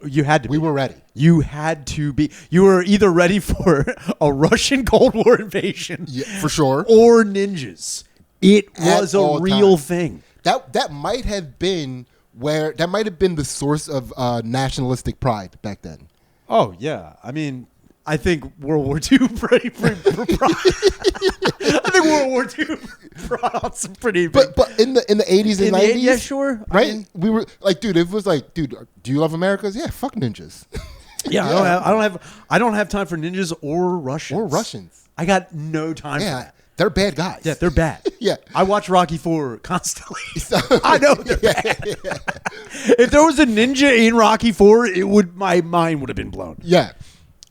You had to be. We were ready. You had to be. You were either ready for a Russian Cold War invasion. Yeah, for sure. Or ninjas. It was a real thing. That might have been the source of nationalistic pride back then. Oh, yeah. I mean, I think World War II I think World War II brought out some pretty big... But in the 80s and 90s... Yeah, sure. Right? I mean, we were like, dude, it was like, dude, do you love America? Yeah, fuck ninjas. Yeah, I don't have time for ninjas or Russians. I got no time for that. They're bad guys. Yeah, they're bad. Yeah. I watch Rocky IV constantly. I know they're bad. Yeah. If there was a ninja in Rocky IV, my mind would have been blown. Yeah.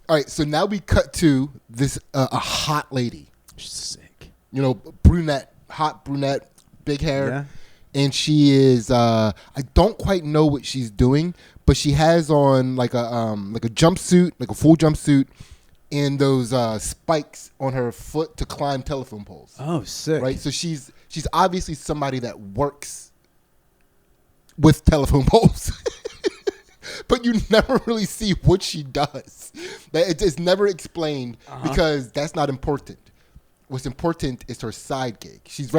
All right, so now we cut to this a hot lady. She's sick. You know, hot brunette, big hair. Yeah. And she is I don't quite know what she's doing, but she has on like a jumpsuit, like a full jumpsuit, and those spikes on her foot to climb telephone poles. Oh, sick. Right? So she's obviously somebody that works with telephone poles. But you never really see what she does. It's never explained because that's not important. What's important is her side gig. She's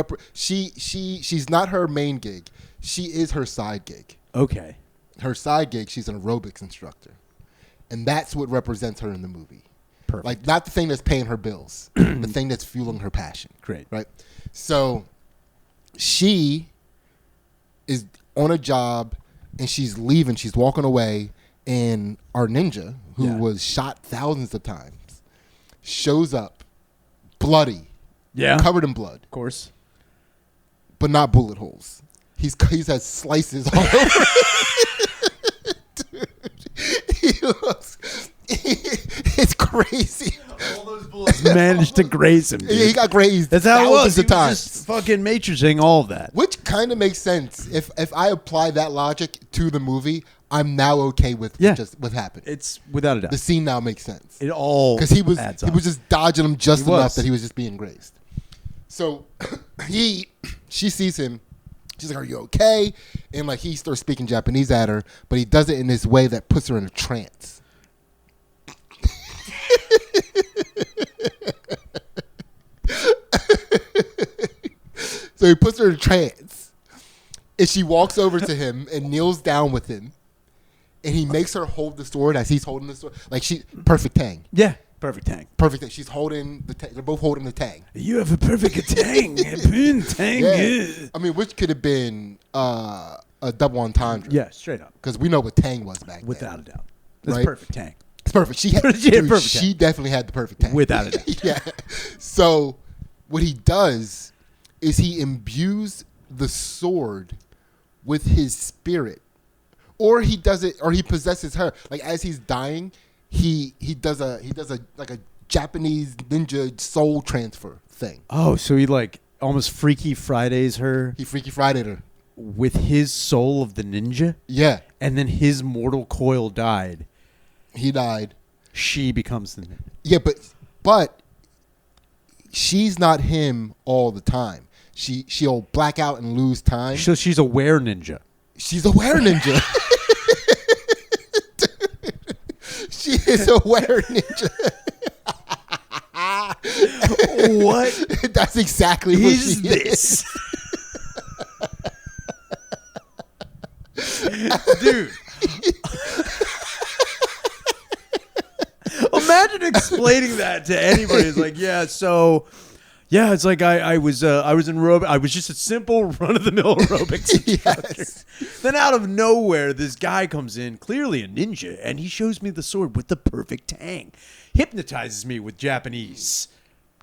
not her main gig. She is her side gig. Okay. Her side gig, she's an aerobics instructor. And that's what represents her in the movie. Perfect. Like, not the thing that's paying her bills. The thing that's fueling her passion. Great. Right? So she is on a job and she's leaving. She's walking away. And our ninja, who was shot thousands of times, shows up bloody. Yeah. Covered in blood. Of course. But not bullet holes. He has slices all over. Dude, it's crazy. All those bullets managed to graze him. Dude. Yeah, he got grazed. That's how it was. He was just fucking matrixing all of that. Which kind of makes sense. If I apply that logic to the movie, I'm now okay with what happened. It's without a doubt. The scene now makes sense. It all because he was just dodging him just enough that he was just being grazed. So she sees him. She's like, "Are you okay?" And like he starts speaking Japanese at her, but he does it in this way that puts her in a trance. So he puts her in a trance, and she walks over to him and kneels down with him, and he makes her hold the sword as he's holding the sword. Like perfect tang. Yeah, perfect tang. Perfect tang. She's holding they're both holding the tang. You have a perfect tang. Tang. Yeah. I mean, which could have been a double entendre. Yeah, straight up. Because we know what tang was back then. Without a doubt. It's right? Perfect tang. It's perfect. She definitely had the perfect tang. Without a doubt. Yeah. So what he does is he imbues the sword with his spirit. Or he does it, or he possesses her. Like as he's dying, he does a Japanese ninja soul transfer thing. Oh, so he like almost Freaky Fridays her. He Freaky Friday'd her with his soul of the ninja. Yeah, and then his mortal coil died. He died. She becomes the ninja. Yeah, but she's not him all the time. She'll black out and lose time. So she's a were ninja. She's a were ninja. She is a were ninja. What? That's exactly what she is. Dude. Imagine explaining that to anybody. It's like, yeah, it's like I was in aerobics. I was just a simple run-of-the-mill aerobics instructor. Yes. Then out of nowhere, this guy comes in, clearly a ninja, and he shows me the sword with the perfect tang. Hypnotizes me with Japanese.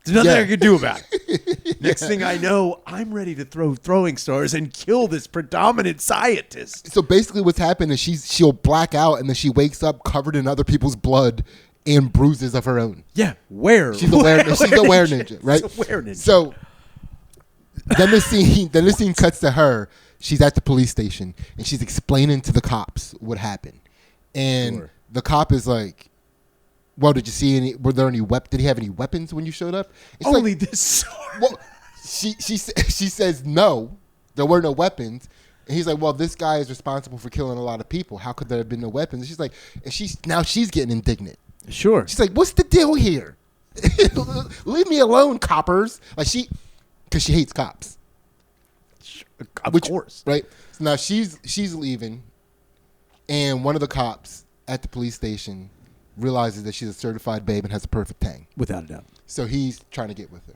There's nothing I could do about it. Next thing I know, I'm ready to throw throwing stars and kill this predominant scientist. So basically what's happened is she'll black out, and then she wakes up covered in other people's blood and bruises of her own. Yeah, she's a were ninja, right? She's a were ninja. So then the scene cuts to her. She's at the police station and she's explaining to the cops what happened. And the cop is like, "Well, did you see any? Were there any Did he have any weapons when you showed up?" It's only like, this sword. Well, she says no, there were no weapons. And he's like, "Well, this guy is responsible for killing a lot of people. How could there have been no weapons?" And she's like, she's getting indignant. Sure. She's like, "What's the deal here? Leave me alone, coppers!" Like because she hates cops. Of course, right? So now she's leaving, and one of the cops at the police station realizes that she's a certified babe and has a perfect tang. Without a doubt. So he's trying to get with her.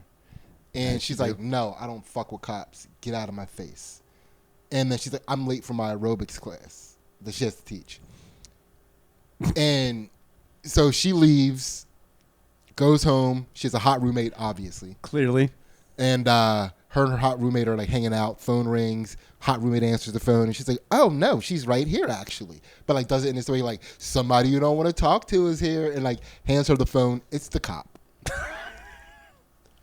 And she's like, no, I don't fuck with cops. Get out of my face. And then she's like, I'm late for my aerobics class that she has to teach. And so she leaves, goes home. She has a hot roommate, obviously. Clearly. And her and her hot roommate are like hanging out. Phone rings. Hot roommate answers the phone. And she's like, oh, no, she's right here, actually. But like does it in this way like, somebody you don't want to talk to is here. And like hands her the phone. It's the cop.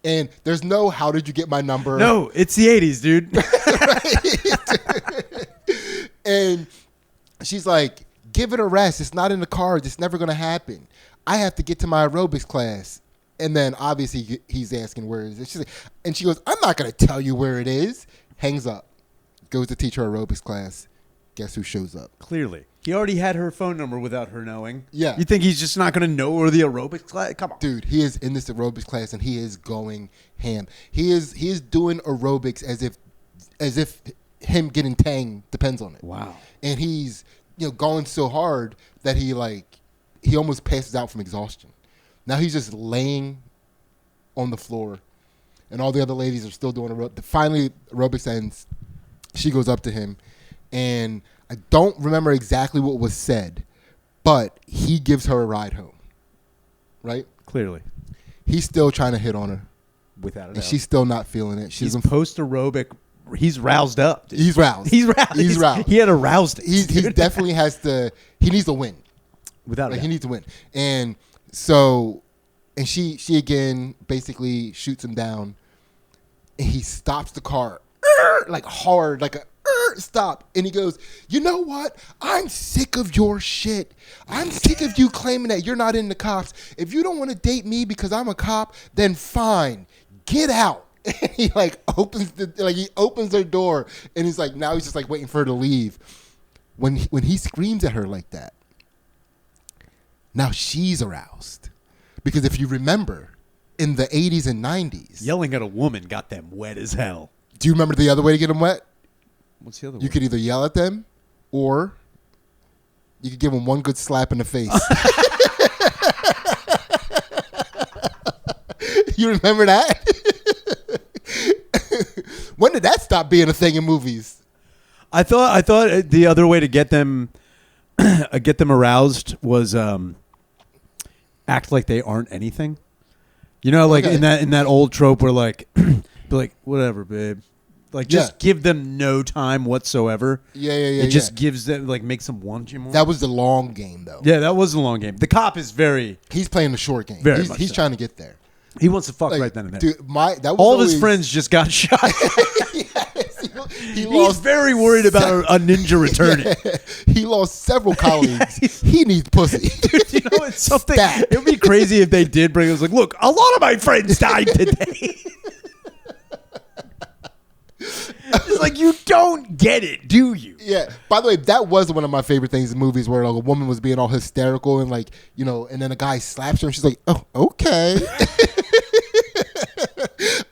And there's no, how did you get my number? No, it's the 80s, dude. And she's like, give it a rest. It's not in the cards. It's never going to happen. I have to get to my aerobics class. And then obviously he's asking where is it. She's like, and she goes, I'm not going to tell you where it is. Hangs up. Goes to teach her aerobics class. Guess who shows up? Clearly. He already had her phone number without her knowing. Yeah. You think he's just not going to know where the aerobics class? Come on. Dude, he is in this aerobics class and he is going ham. He is doing aerobics as if him getting tang depends on it. Wow. And he's going so hard that he almost passes out from exhaustion. Now he's just laying on the floor and all the other ladies are still doing aerobics. Finally, aerobics ends. She goes up to him and I don't remember exactly what was said, but he gives her a ride home. Right? Clearly. He's still trying to hit on her. Without a doubt. And she's still not feeling it. He's post-aerobic. He's roused up. Dude. He's roused. He's roused. He had aroused it. He definitely has to. He needs to win. Without a doubt. He needs to win. And so, and she again basically shoots him down. And he stops the car like hard, like a stop. And he goes, you know what? I'm sick of your shit. I'm sick of you claiming that you're not in the cops. If you don't want to date me because I'm a cop, then fine. Get out. And he opens her door and he's like, now he's just like waiting for her to leave. When he screams at her like that, now she's aroused. Because if you remember, in the 80s and 90s, yelling at a woman got them wet as hell. Do you remember the other way to get them wet? What's the other way? You could either yell at them or you could give them one good slap in the face. You remember that? When did that stop being a thing in movies? I thought the other way to get them aroused was act like they aren't anything. You know, like in that old trope where like be like, whatever, babe. Like just give them no time whatsoever. Yeah. It just gives them makes them want you more. That was the long game though. Yeah, that was the long game. The cop is he's playing the short game. He's trying to get there. He wants to fuck right then and there. Dude, all of his friends just got shot. He's very worried about a ninja returning. Yeah. He lost several colleagues. He needs pussy. Dude, you know, it's something. It would be crazy if they did bring it. It was like, look, a lot of my friends died today. It's like, you don't get it, do you? Yeah. By the way, that was one of my favorite things in movies where like a woman was being all hysterical and like, and then a guy slaps her and she's like, oh, okay.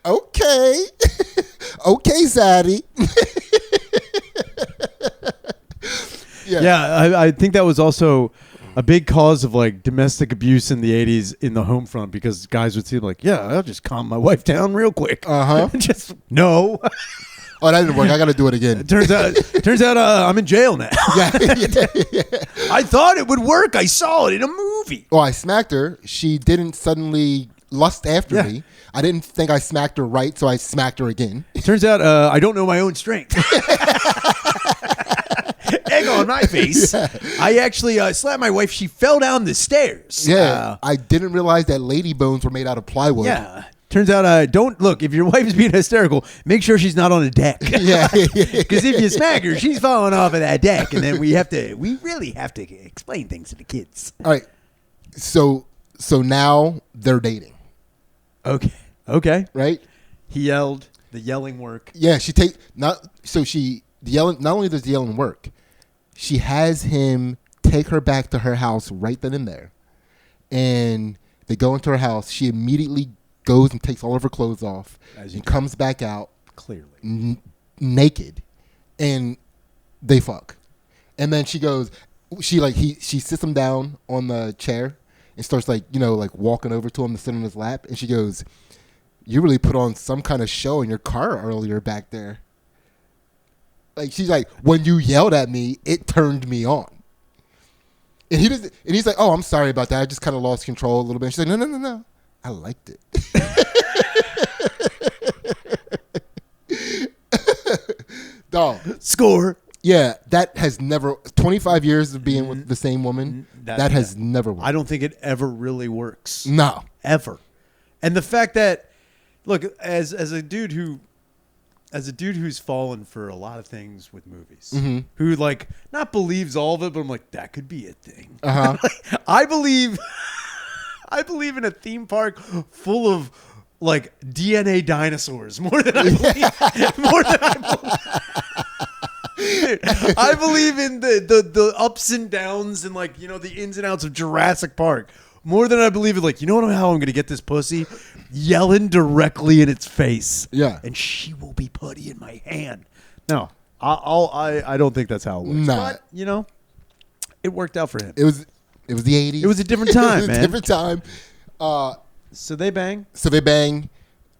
Okay. Okay, Zaddy. Yeah, I think that was also a big cause of like domestic abuse in the 80s in the home front because guys would see like, yeah, I'll just calm my wife down real quick. Just no. Oh, that didn't work. I got to do it again. Turns out I'm in jail now. Yeah. I thought it would work. I saw it in a movie. Oh, I smacked her. She didn't suddenly lust after me. I didn't think I smacked her right, so I smacked her again. Turns out I don't know my own strength. Egg on my face. Yeah. I actually slapped my wife. She fell down the stairs. Yeah. I didn't realize that lady bones were made out of plywood. Yeah. Turns out, don't look. If your wife is being hysterical, make sure she's not on a deck. Yeah. Because if you smack her, she's falling off of that deck, and then we really have to explain things to the kids. All right. So now they're dating. Okay. Right. He yelled. The yelling work. Yeah. Not only does the yelling work, she has him take her back to her house right then and there, and they go into her house. She immediately goes and takes all of her clothes off and comes back out clearly naked, and they fuck. And then she goes, she sits him down on the chair and starts like walking over to him to sit on his lap, and she goes, "You really put on some kind of show in your car earlier back there." Like she's like, "When you yelled at me, it turned me on." And he's like, "Oh, I'm sorry about that. I just kind of lost control a little bit." And she's like, "No. I liked it." Dog. Score. Yeah, that has never 25 years of being with the same woman. That has never worked. I don't think it ever really works. No, ever. And the fact that, look, as a dude who's fallen for a lot of things with movies, who like not believes all of it, but I'm like, that could be a thing. Like, I believe in a theme park full of like DNA dinosaurs more than I believe. I believe in the ups and downs and like, the ins and outs of Jurassic Park more than I believe in like, how I'm going to get this pussy? Yelling directly in its face. Yeah. And she will be putty in my hand. No, I don't think that's how it works. Nah. But, it worked out for him. It was the 80s. It was a different time, man. Different time. So they bang.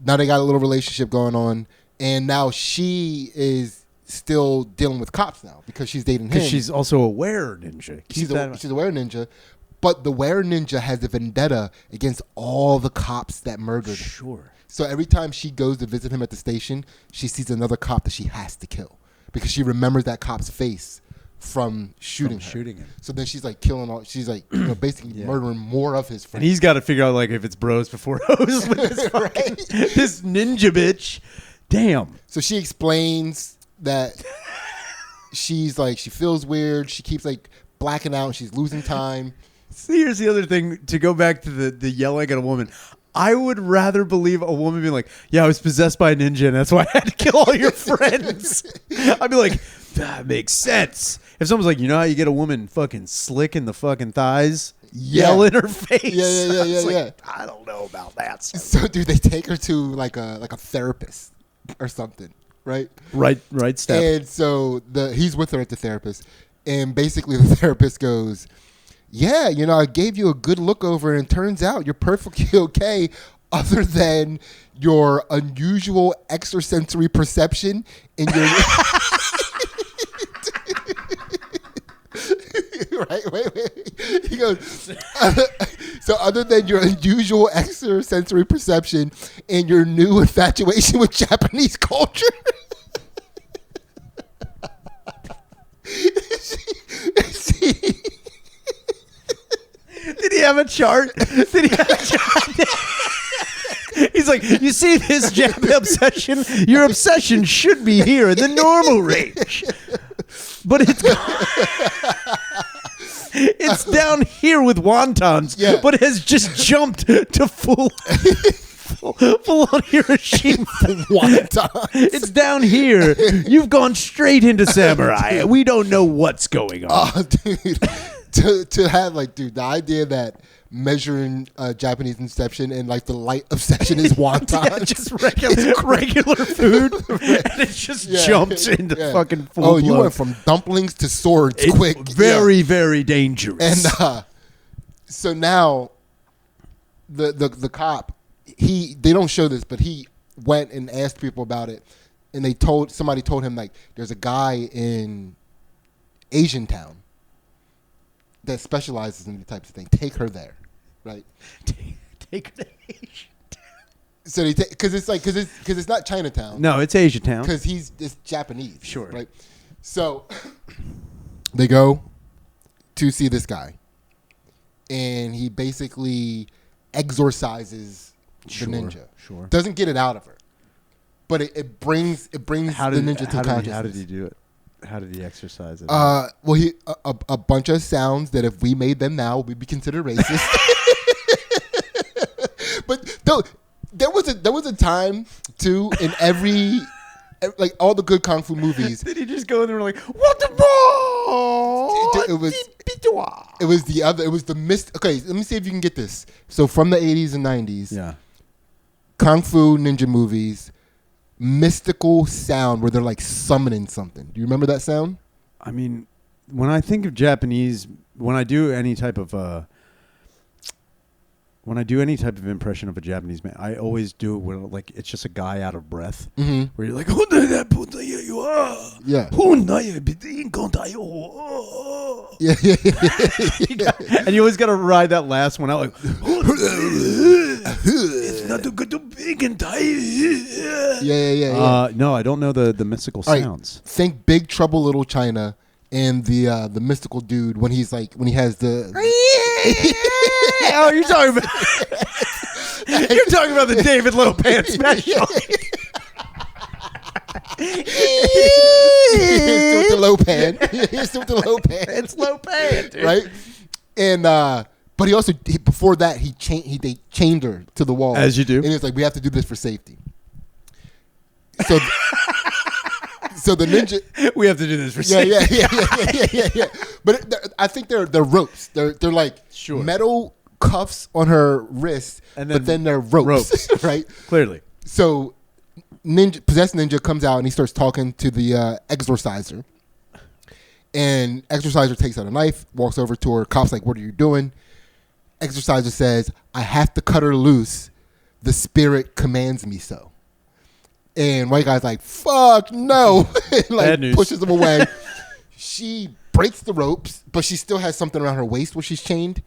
Now they got a little relationship going on. And now she is still dealing with cops now because she's dating him. Because she's also a were ninja. She's a were ninja. But the were ninja has a vendetta against all the cops that murdered him. Sure. So every time she goes to visit him at the station, she sees another cop that she has to kill because she remembers that cop's face from shooting him. So then she's like killing all. She's like basically murdering more of his friends. And he's got to figure out like if it's bros before hoes with this fucking this ninja bitch. Damn. So she explains that she's like she feels weird. She keeps like blacking out. She's losing time. See, here's the other thing. To go back to the yelling at a woman, I would rather believe a woman being like, "Yeah, I was possessed by a ninja, and that's why I had to kill all your friends." I'd be like, "That makes sense." If someone's like, "How you get a woman fucking slick in the fucking thighs, yell in her face?" Yeah. I don't know about that. So, dude, they take her to like a therapist or something, right? Right step. And so he's with her at the therapist, and basically the therapist goes, "Yeah, I gave you a good look over, and it turns out you're perfectly okay, other than your unusual extrasensory perception in your." Right, wait. He goes, so other than your unusual extrasensory perception and your new infatuation with Japanese culture. Did he have a chart? He's like, you see this Japan obsession? Your obsession should be here in the normal range. But it's down here with wontons, but it has just jumped to full on Hiroshima wonton. It's down here. You've gone straight into samurai. We don't know what's going on. Oh, dude. To have the idea that measuring Japanese inception and like the light obsession is wonton. Just regular food, and it just jumps into fucking full blown. You went from dumplings to swords quick. Very, very dangerous. And so now the cop, they don't show this, but he went and asked people about it, and somebody told him like there's a guy in Asian Town that specializes in the types of things. Take her there, right? Take her to Asian Town. So because it's not Chinatown. No, it's Asian Town. Because it's Japanese. Sure. Right. So they go to see this guy, and he basically exorcises the ninja. Sure. Doesn't get it out of her, but it brings the ninja to consciousness. How did he do it? How did he exercise it? Well, he a bunch of sounds that if we made them now, we'd be considered racist. But there was a time too in every like all the good kung fu movies. Did he just go in there and like what the ball? It was the mist. Okay, let me see if you can get this. So from the 80s and 90s, kung fu ninja movies. Mystical sound where they're like summoning something. Do you remember that sound? I mean, when I think of Japanese, when I do any type of when I do any type of impression of a Japanese man, I always do when like it's just a guy out of breath, where you're like, yeah, and you always got to ride that last one out like, it's not too good to big and tight. Yeah. No, I don't know the mystical sounds. Right. Think Big Trouble Little China and the mystical dude when he has the. Oh, you're talking about the David Lopan special. Here's with the Lopan. Here's with the Lopan. It's Lopan, dude. Right? And but he also before that they chained her to the wall. As you do. And it's like, we have to do this for safety. So so the ninja, we have to do this for safety. Yeah. But I think they're ropes. They're like metal cuffs on her wrist, but then they're ropes. Right? Clearly. So possessed ninja comes out and he starts talking to the exorciser. And exorciser takes out a knife, walks over to her. Cop's like, "What are you doing?" Exorciser says, "I have to cut her loose. The spirit commands me so." And white guy's like, "Fuck no!" Bad news. Pushes him away. She breaks the ropes, but she still has something around her waist where she's chained.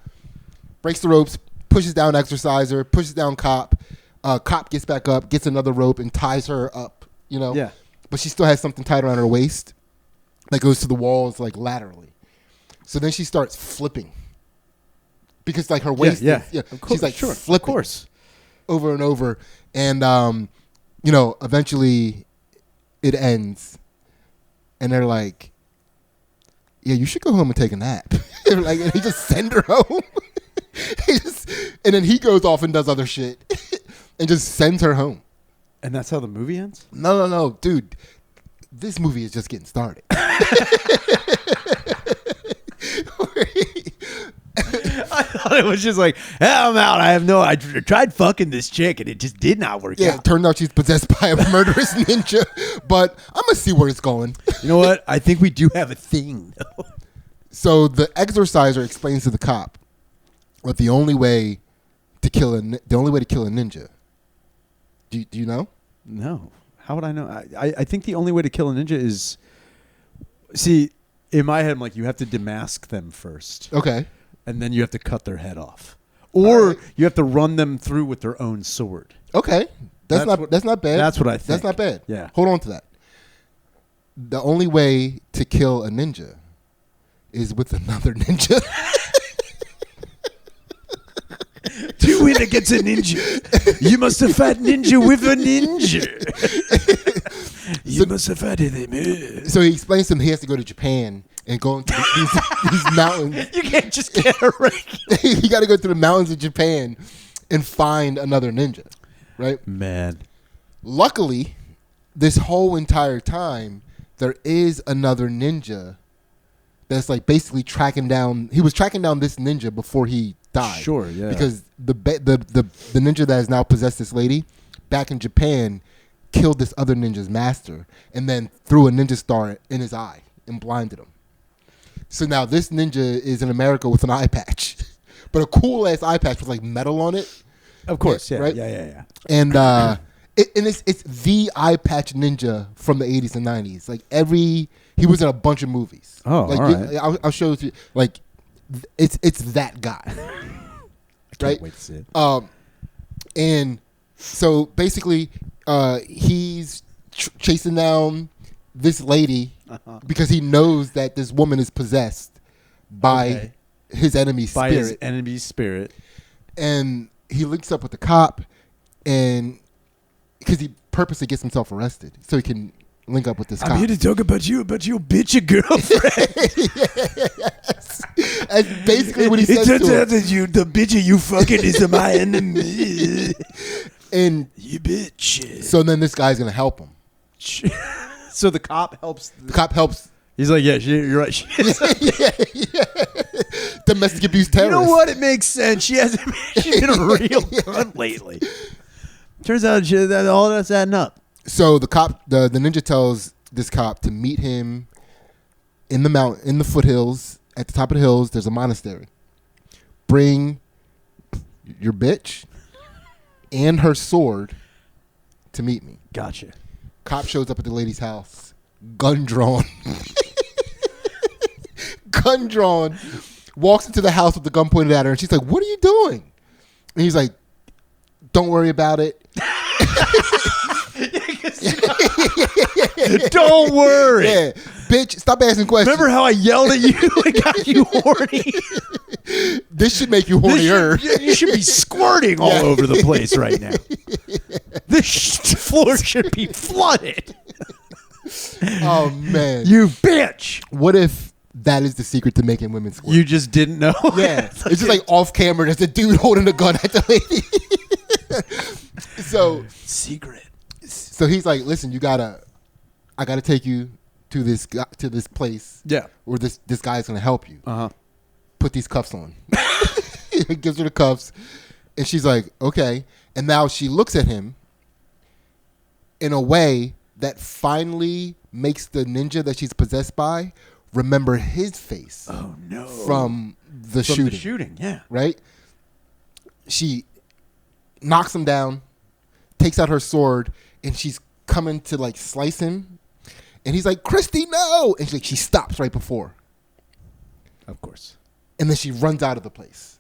Breaks the ropes, pushes down exorciser, pushes down cop. Cop gets back up, gets another rope, and ties her up. Yeah. But she still has something tied around her waist that goes to the walls like laterally. So then she starts flipping because like her waist, she's like flipping, of course, over and over, and eventually it ends, and they're like, "Yeah, you should go home and take a nap." And he just send her home. And then he goes off and does other shit, and just sends her home. And that's how the movie ends? No, dude. This movie is just getting started. I thought it was just like, I'm out. I tried fucking this chick and it just did not work out. Yeah, it turned out she's possessed by a murderous ninja, but I'm going to see where it's going. You know what? I think we do have a thing. So the exorciser explains to the cop what the only way to kill a ninja. Do you know? No. How would I know? I think the only way to kill a ninja is, see, in my head, I'm like, you have to demask them first. Okay. And then you have to cut their head off. Or you have to run them through with their own sword. Okay. That's not bad. That's what I think. That's not bad. Yeah. Hold on to that. The only way to kill a ninja is with another ninja. To win against a ninja, you must have fought ninja with a ninja. You must have fought him. So he explains to him he has to go to Japan and go into these mountains. You can't just get a regular. You got to go through the mountains of Japan and find another ninja, right? Man. Luckily, this whole entire time, there is another ninja that's like basically tracking down. He was tracking down this ninja before he died. Sure, yeah. Because the ninja that has now possessed this lady back in Japan killed this other ninja's master and then threw a ninja star in his eye and blinded him. So now this ninja is in America with an eye patch, but a cool ass eye patch with like metal on it. Of course, yeah, right? Yeah. And it's the eye patch ninja from the 80s and 90s. Like he was in a bunch of movies. Oh, like, all right. I'll show you. Like it's that guy. I can't wait to see it. And so basically, he's chasing down this lady because he knows that this woman is possessed by his enemy's spirit. By his enemy's spirit. And he links up with the cop, and because he purposely gets himself arrested so he can link up with this cop. I'm here to talk about your bitchy girlfriend. Yes. That's basically what he says to him. It turns out that the bitch you fucking is my enemy. And you bitch. So then this guy's going to help him. So the cop helps. The cop helps. He's like, yeah, you're right. Yeah. Domestic abuse terrorist. You know what? It makes sense. She's been a real cunt lately. Turns out that all that's adding up. So the cop, the ninja tells this cop to meet him in the foothills. At the top of the hills, there's a monastery. Bring your bitch and her sword to meet me. Gotcha. Cop shows up at the lady's house, gun drawn. Gun drawn. Walks into the house with the gun pointed at her, and she's like, "What are you doing?" And he's like, "Don't worry about it." Don't worry. Yeah. Bitch, stop asking questions. Remember how I yelled at you and got you horny? This should make you hornier. You should be squirting all over the place right now. This floor should be flooded. Oh, man. You bitch. What if that is the secret to making women squirt? You just didn't know? Yeah. It's just like off camera. There's a dude holding a gun at the lady. So secret. So he's like, listen, I gotta take you to this place. Yeah. Where this guy's gonna help you. Uh-huh. Put these cuffs on. He gives her the cuffs, and she's like, okay. And now she looks at him in a way that finally makes the ninja that she's possessed by remember his face. Oh no! From the shooting. The shooting, yeah. Right. She knocks him down, takes out her sword, and she's coming to like slice him. And he's like, "Christy, no!" And she stops right before. Of course. And then she runs out of the place.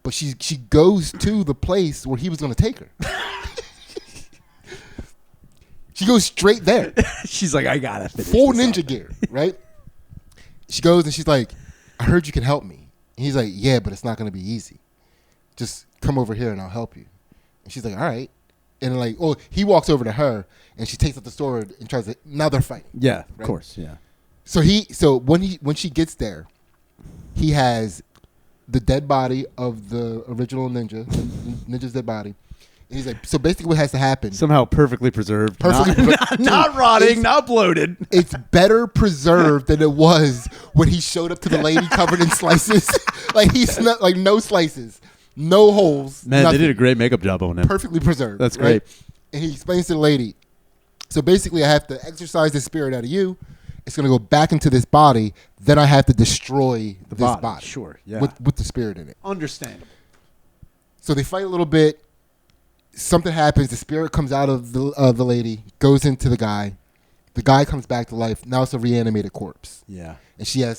But she goes to the place where he was going to take her. She goes straight there. She's like, I got it. Full ninja gear, right? She goes and she's like, "I heard you can help me." And he's like, "Yeah, but it's not going to be easy. Just come over here and I'll help you." And she's like, "All right." And like, he walks over to her and she takes out the sword and tries to. Now they're fighting. Yeah, right? Of course, yeah. So when she gets there, he has the dead body of the original ninja's dead body. And he's like, so basically what has to happen. Somehow perfectly preserved. Not rotting, not bloated. It's better preserved than it was when he showed up to the lady covered in slices. Like no slices. No holes. Man, nothing. They did a great makeup job on him. Perfectly preserved. That's great. Right? And he explains to the lady, so basically I have to exorcise the spirit out of you. It's going to go back into this body. Then I have to destroy this body. Sure, yeah. With the spirit in it. Understandable. So they fight a little bit. Something happens. The spirit comes out of the lady, goes into the guy. The guy comes back to life. Now it's a reanimated corpse. Yeah. And she's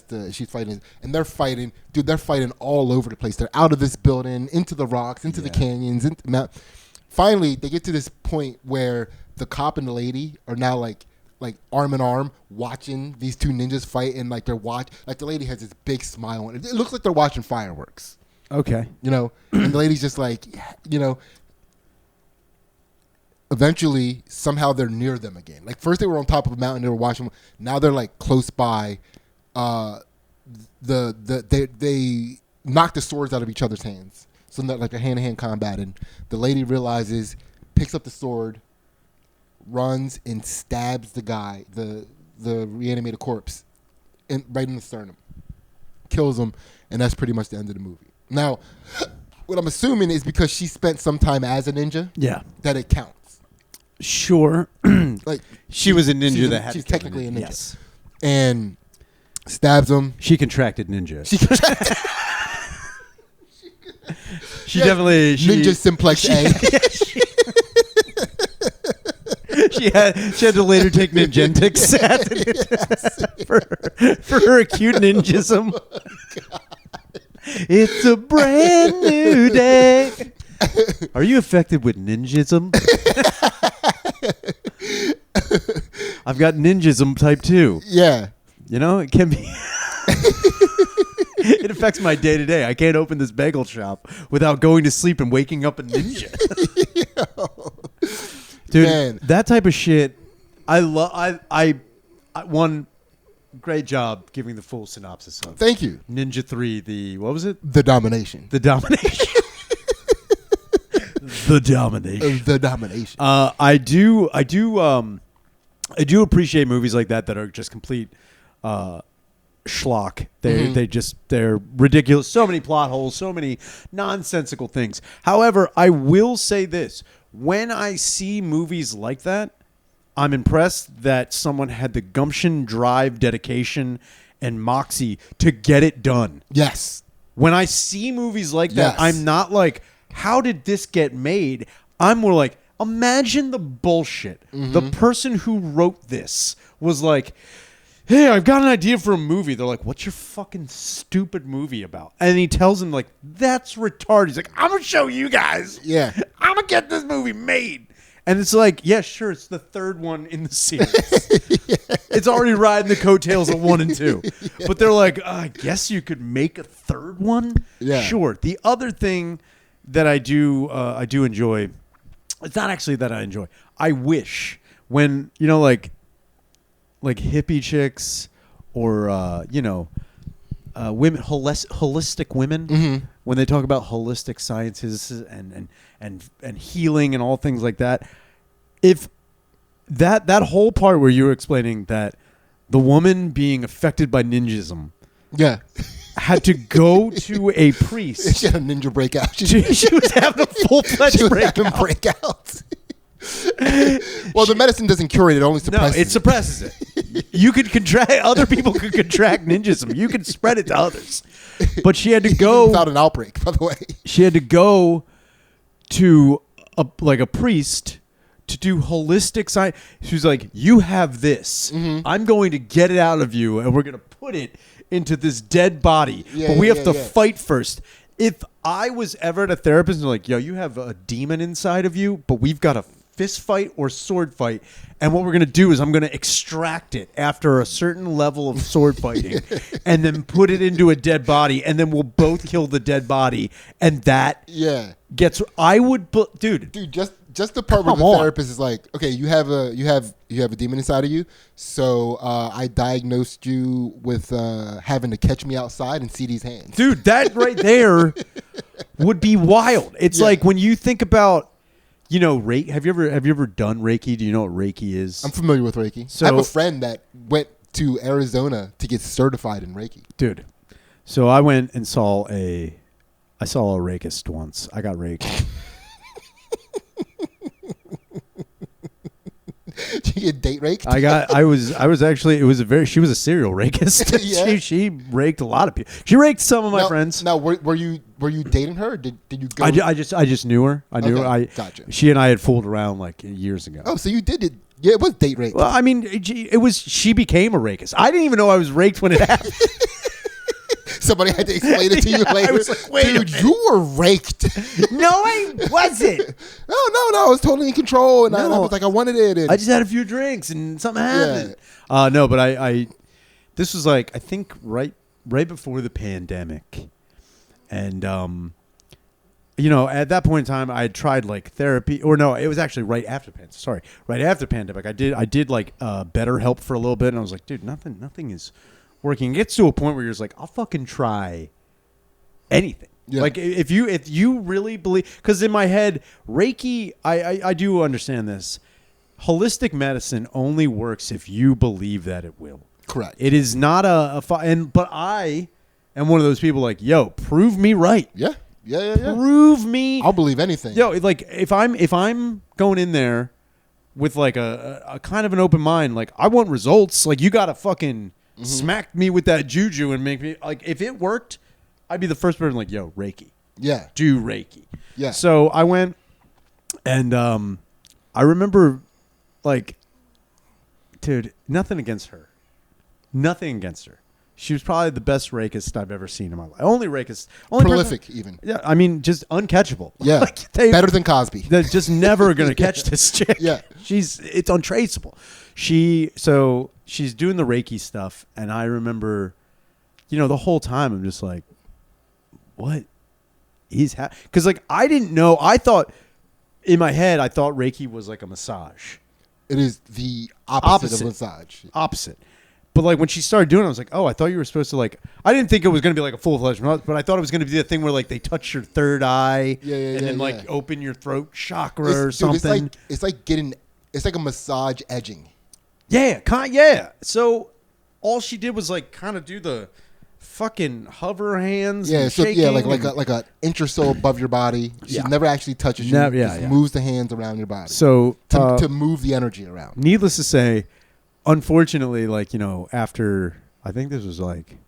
fighting. And they're fighting. Dude, they're fighting all over the place. They're out of this building, into the rocks, into the canyons. Finally, they get to this point where the cop and the lady are now like arm in arm watching these two ninjas fight, and like the lady has this big smile on it. It looks like they're watching fireworks. Okay. And the lady's just like, eventually somehow they're near them again. Like first they were on top of a mountain, they were watching them. Now they're like close by. They knock the swords out of each other's hands. So not like a hand-to-hand combat, and the lady realizes, picks up the sword, runs and stabs the guy, the reanimated corpse, right in the sternum, kills him, and that's pretty much the end of the movie. Now, what I'm assuming is because she spent some time as a ninja, that it counts. Sure, like she was a ninja she's technically a ninja, yes, and stabs him. She contracted ninja. She Yeah, definitely ninja simplex A. She had to later take Ninjentics for her acute ninjism. Oh, it's a brand new day. Are you affected with ninjism? I've got ninjism type 2. Yeah. It can be. It affects my day to day. I can't open this bagel shop without going to sleep and waking up a ninja. Dude, man. That type of shit, I love. I one great job giving the full synopsis of. Thank you. Ninja 3, what was it? The Domination. The Domination. The Domination. The Domination. I do appreciate movies like that are just complete schlock. They're ridiculous. So many plot holes, so many nonsensical things. However, I will say this. When I see movies like that, I'm impressed that someone had the gumption, drive, dedication, and moxie to get it done. Yes. When I see movies like that, I'm not like, how did this get made? I'm more like, imagine the bullshit. The person who wrote this was like, hey, I've got an idea for a movie. They're like, what's your fucking stupid movie about? And he tells them, like, that's retarded. He's like, I'm going to show you guys. Yeah. I'm going to get this movie made. And it's like, yeah, sure, it's the third one in the series. It's already riding the coattails of 1 and 2. But they're like, I guess you could make a third one? Yeah. Sure. The other thing that I do enjoy, it's not actually that I enjoy. I wish when, you know, like hippie chicks or, women, holistic women, when they talk about holistic sciences and healing and all things like that, if that whole part where you were explaining that the woman being affected by ninjism had to go to a priest. She had a ninja breakout. She was having a full-fledged breakout. Well, the medicine doesn't cure it. It only suppresses it. No, it suppresses it. You could contract, other people could contract ninjism. You could spread it to others. But she had to go. Without an outbreak, by the way. She had to go to a priest to do holistic science. She was like, you have this. I'm going to get it out of you, and we're going to put it into this dead body. But we have to fight first. If I was ever at a therapist and like, yo, you have a demon inside of you, but we've got a fist fight or sword fight, and what we're going to do is I'm going to extract it after a certain level of sword fighting and then put it into a dead body, and then we'll both kill the dead body, and that gets dude just the part where the therapist is like, okay, you have a demon inside of you, so I diagnosed you with having to catch me outside and see these hands. Dude, that right there would be wild. It's like when you think about, you know, Reiki. Have you ever done Reiki? Do you know what Reiki is? I'm familiar with Reiki. So, I have a friend that went to Arizona to get certified in Reiki. Dude, so I went and saw a Reikist once. I got Reiki. Did you get date raked? I was actually, she was a serial rakist. Yeah. She raked a lot of people. She raked some of my friends. Now, were you dating her? Or did you go? I just knew her. I knew her. Gotcha. She and I had fooled around like years ago. Oh, so you did it. Yeah, it was date rape. Well, I mean, she became a rakist. I didn't even know I was raked when it happened. Somebody had to explain it to you later. I was like, wait dude, you were raked. No, I wasn't. No, I was totally in control, and I was like, I wanted it. And I just had a few drinks, and something happened. No, but I this was like, I think right before the pandemic, and you know, at that point in time, I had tried like therapy, or no, it was actually right after the pandemic. I did like BetterHelp for a little bit, and I was like, dude, nothing is working. It gets to a point where you're just like, I'll fucking try anything. Yeah. Like if you really believe, because in my head, Reiki, I do understand this. Holistic medicine only works if you believe that it will. Correct. It is not but I am one of those people like, yo, prove me right. Yeah. Prove me. I'll believe anything. Yo, like if I'm going in there with like a kind of an open mind, like I want results. Like you gotta fucking smack me with that juju and make me like, if it worked, I'd be the first person like, yo, Reiki. Yeah. Do Reiki. Yeah. So I went and I remember like, dude, nothing against her. She was probably the best rakist I've ever seen in my life. Only prolific person, even. Yeah, I mean, just uncatchable. Yeah, like better than Cosby. They're just never gonna catch this chick. Yeah, it's untraceable. She's doing the Reiki stuff, and I remember, you know, the whole time I'm just like, what is happening? Because like I didn't know. I thought in my head Reiki was like a massage. It is the opposite of massage. Opposite. But like when she started doing it, I was like, oh, I thought you were supposed to like, I didn't think it was going to be like a full-fledged massage, but I thought it was going to be the thing where like they touch your third eye and then like open your throat chakra or something. It's like a massage edging. Yeah. So all she did was like kind of do the fucking hover hands. Yeah, like an inch or so above your body. She never actually touches you. Just moves the hands around your body. So to move the energy around. Needless to say, unfortunately, like, you know, after, I think this was like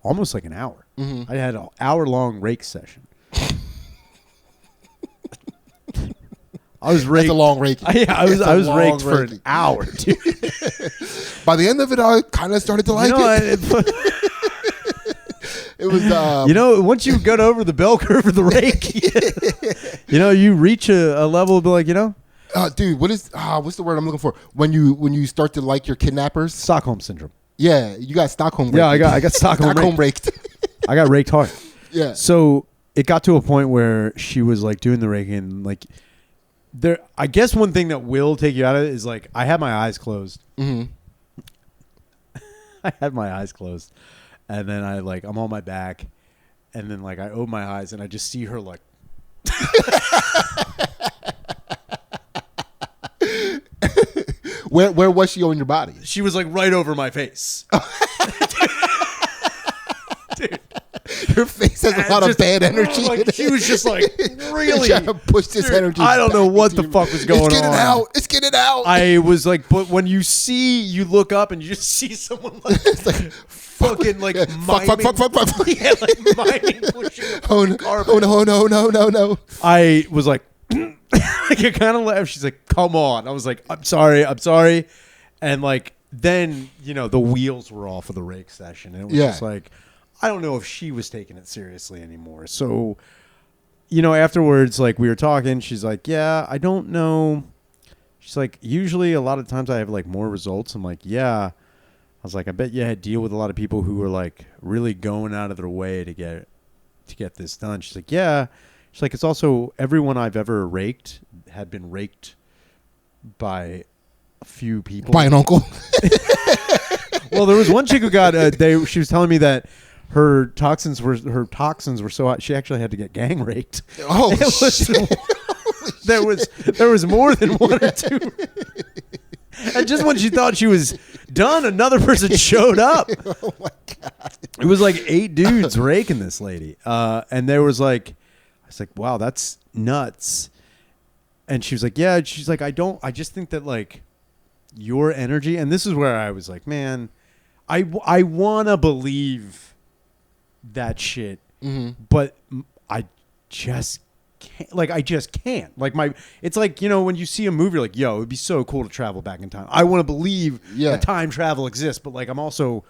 almost like an hour. I had an hour-long rake session. I was raked. That's a long Reiki. I was raked for an hour, dude. By the end of it, I kind of started to like it. It was, once you get over the bell curve of the Reiki, you reach a level of like, dude, what's the word I'm looking for? When you start to like your kidnappers? Stockholm syndrome. Yeah, you got Stockholm raked. Yeah, I got Stockholm raked. I got raked hard. Yeah. So it got to a point where she was like doing the Reiki and like I guess one thing that will take you out of it is like I had my eyes closed. Mm-hmm. I had my eyes closed. And then I'm on my back, and then like I open my eyes and I just see her like. Where was she on your body? She was like right over my face. Dude. Your face has a lot of bad energy. Like, she was just like really trying to push this energy. I don't know what the fuck was going on. It's getting out. I was like, but when you look up and you just see someone like, fucking like fuck. Yeah, like miming pushing. Oh no. I was like, like I kind of laughed. She's like, come on. I was like, I'm sorry. And like then the wheels were off of the rake session. And it was just like, I don't know if she was taking it seriously anymore. So, afterwards, like we were talking, she's like, yeah, I don't know. She's like, usually a lot of times I have like more results. I'm like, yeah. I was like, I bet you had to deal with a lot of people who were like really going out of their way to get this done. She's like, yeah. She's like, it's also everyone I've ever raked had been raked by a few people. By an uncle. Well, there was one chick who got she was telling me that her toxins were so hot she actually had to get gang raked. Oh, shit. There was more than one or two. And just when she thought she was done, another person showed up. Oh my god! It was like 8 dudes raking this lady, and there was like, I was like, wow, that's nuts. And she was like, yeah. She's like, I just think that like your energy, and this is where I was like, man, I wanna believe that shit, but I just can't. Like I just can't. Like it's like when you see a movie, you're like, yo, it'd be so cool to travel back in time. I want to believe that time travel exists, but like I'm also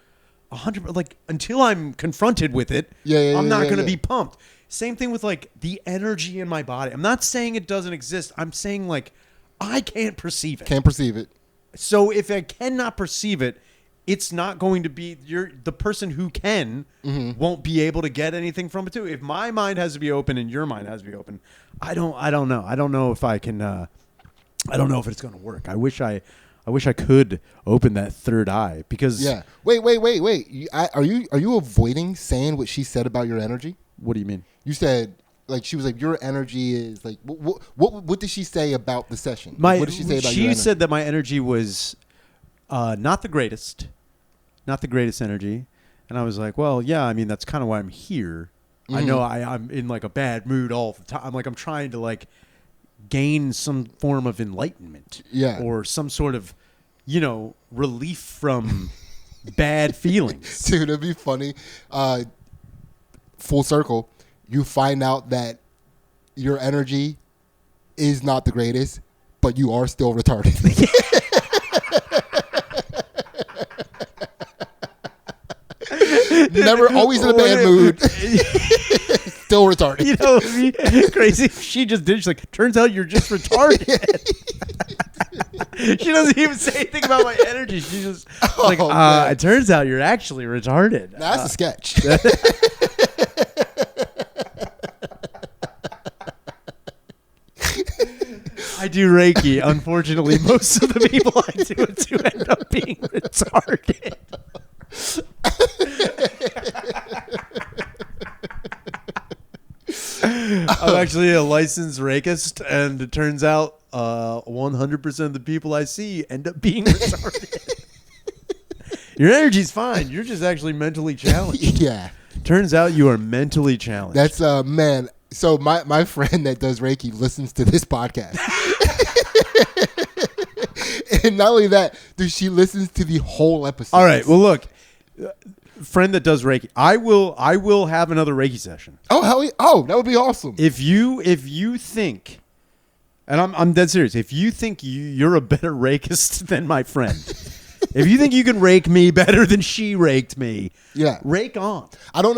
100. Like until I'm confronted with it, I'm not gonna be pumped. Same thing with like the energy in my body. I'm not saying it doesn't exist. I'm saying like I can't perceive it. Can't perceive it. So if I cannot perceive it, it's not going to be the person who can won't be able to get anything from it too. If my mind has to be open and your mind has to be open, I don't know. I don't know if I can. I don't know if it's going to work. I wish I could open that third eye because. Yeah. Wait. Are you avoiding saying what she said about your energy? What do you mean? You said like she was like your energy is like what did she say about the session? What did she say about your energy? She said that my energy was not the greatest energy. And I was like, well, yeah, I mean, that's kind of why I'm here. I know I'm in like a bad mood all the time. I'm trying to like gain some form of enlightenment or some sort of, relief from bad feelings. Dude, it'd be funny. Full circle. You find out that your energy is not the greatest, but you are still retarded. Never, always in a bad mood. Still retarded. It'd be crazy if she just did. She's like, turns out you're just retarded. She doesn't even say anything about my energy. She's just like, it turns out you're actually retarded. That's a sketch. I do Reiki. Unfortunately, most of the people I do it to end up being retarded. I'm actually a licensed Reikist, and it turns out 100% of the people I see end up being retarded. Your energy's fine. You're just actually mentally challenged. Yeah. Turns out you are mentally challenged. That's man. So my friend that does Reiki listens to this podcast. And not only that, dude, she listens to the whole episode. All right. Well, look, friend that does Reiki, I will have another Reiki session. Oh, hell yeah. Oh, that would be awesome. If you think And I'm dead serious. If you think you're a better rakist than my friend, if you think you can rake me better than she raked me, rake on. I don't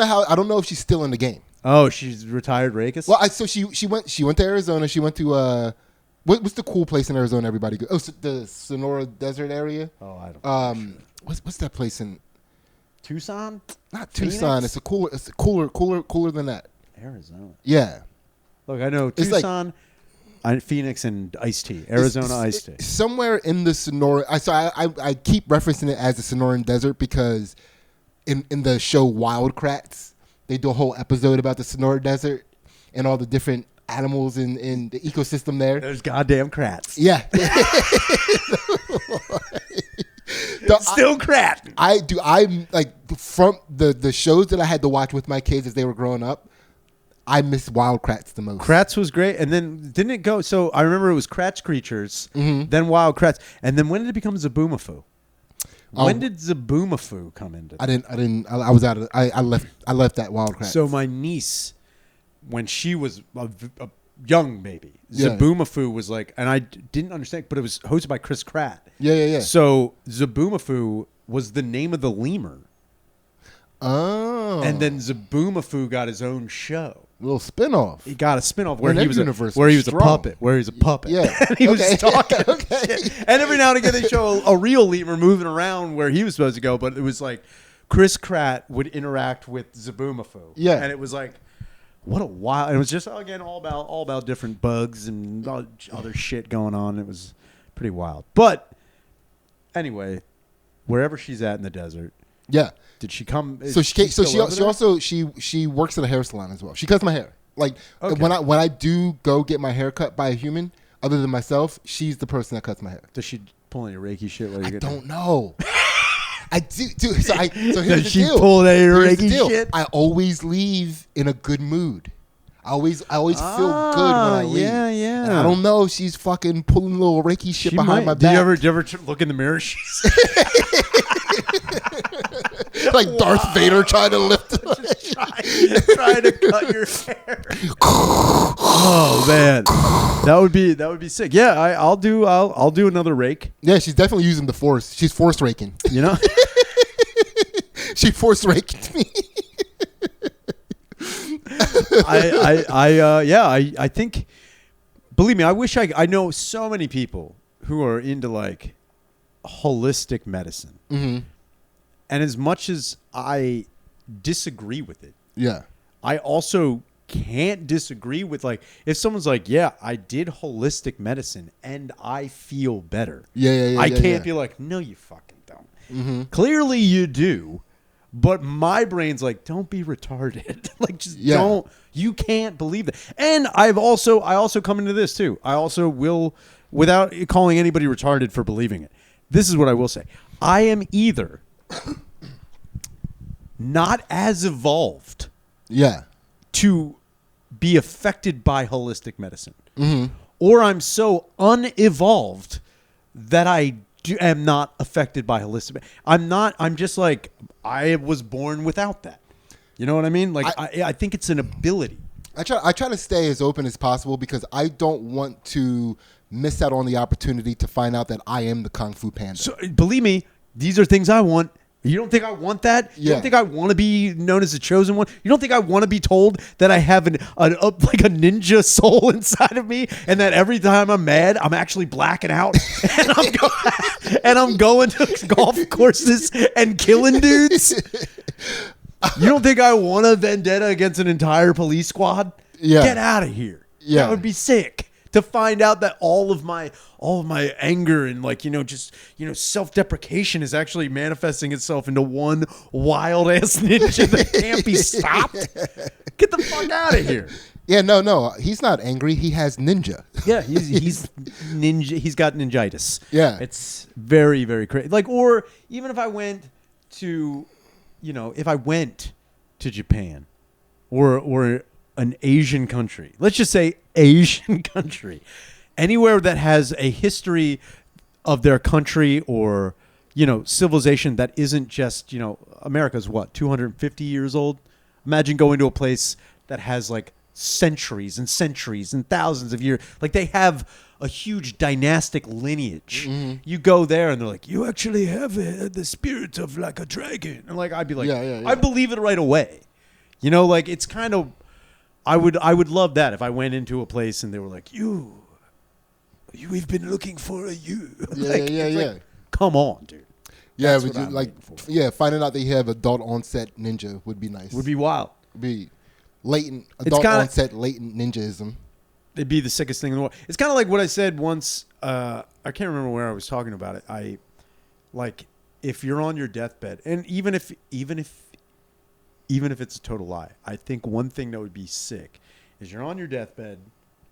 know if she's still in the game. Oh, she's retired rakist? Well, so she went to Arizona. She went to what's the cool place in Arizona everybody goes? Oh, the Sonora Desert area. Oh, I don't know. What's that place in Tucson? Not Tucson. It's cooler than that. Arizona. Yeah. Look, I know Tucson, Phoenix, and Ice-T. Arizona Ice-T. Somewhere in the Sonora. I keep referencing it as the Sonoran Desert because in the show Wild Kratts, they do a whole episode about the Sonora Desert and all the different animals in the ecosystem there. Those goddamn Kratts. Yeah. Still Kratts. I'm like from the shows that I had to watch with my kids as they were growing up. I miss Wild Kratts the most. Kratts was great, and then didn't it go? So I remember it was Kratts Creatures, then Wild Kratts, and then when did it become Zaboomafoo? When did Zaboomafoo come into? I was out of. I left that Wild Kratts. So my niece, when she was a young baby, Zaboomafoo was like, and I didn't understand, but it was hosted by Chris Kratt. Yeah. So Zaboomafoo was the name of the lemur. Oh. And then Zaboomafoo got his own show. A little spinoff. He got a spinoff where he was a puppet. Yeah. And he was talking. And every now and again they show a real lemur moving around where he was supposed to go, but it was like Chris Kratt would interact with Zaboomafoo. Yeah. And it was like, what a wild. It was just again all about different bugs and other shit going on. It was pretty wild. But anyway, wherever she's at in the desert. Yeah. Did she come? So she works at a hair salon as well. She cuts my hair. Like when I do go get my hair cut by a human, other than myself, she's the person that cuts my hair. Does she pull any Reiki shit? I don't know. I do. So here's Does the she deal. pull any Reiki shit? I always leave in a good mood. I always feel good when I leave. Yeah. And I don't know if she's fucking pulling little Reiki shit behind my back. Do you ever look in the mirror? Like Darth Vader trying to lift trying to cut your hair. Oh man, that would be sick. Yeah, I'll do another rake. Yeah, she's definitely using the force. She's force raking. You know, she force raked me. I think. Believe me, I wish I know so many people who are into like holistic medicine. Mm-hmm. And as much as I disagree with it, I also can't disagree with like if someone's like, yeah, I did holistic medicine and I feel better. I can't be like, no, you fucking don't. Mm-hmm. Clearly you do, but my brain's like, don't be retarded. Like just don't. You can't believe that. And I also come into this too. I also will, without calling anybody retarded for believing it. This is what I will say. I am either not as evolved to be affected by holistic medicine, or I'm so unevolved that I am not affected by holistic. I'm just like, I was born without that. You know what I mean? Like I think it's an ability. I try to stay as open as possible because I don't want to miss out on the opportunity to find out that I am the Kung Fu Panda. So believe me, these are things I want. You don't think I want that? You don't think I want to be known as the chosen one? You don't think I want to be told that I have like a ninja soul inside of me, and that every time I'm mad, I'm actually blacking out, and I'm going to golf courses and killing dudes? You don't think I want a vendetta against an entire police squad? Yeah. Get out of here. Yeah. That would be sick. To find out that all of my anger and self-deprecation is actually manifesting itself into one wild ass ninja that can't be stopped. Get the fuck out of here. Yeah, no, he's not angry. He has ninja. Yeah, he's ninja. He's got ninjitis. Yeah, it's very, very crazy. Like, or even if I went to, Japan, or an Asian country, let's just say Asian country, anywhere that has a history of their country or, civilization that isn't just, America's 250 years old. Imagine going to a place that has like centuries and centuries and thousands of years. Like they have a huge dynastic lineage. Mm-hmm. You go there and they're like, you actually have the spirit of like a dragon. And like, I'd be like, I believe it right away. You know, like it's kind of, I would love that if I went into a place and they were like, we've been looking for a you. Like, come on, dude. Yeah, would you, like, finding out that you have adult onset ninja would be nice. Would be wild. Would be adult onset latent ninjaism. It'd be the sickest thing in the world. It's kind of like what I said once. I can't remember where I was talking about it. I like if you're on your deathbed, and even if it's a total lie, I think one thing that would be sick is you're on your deathbed,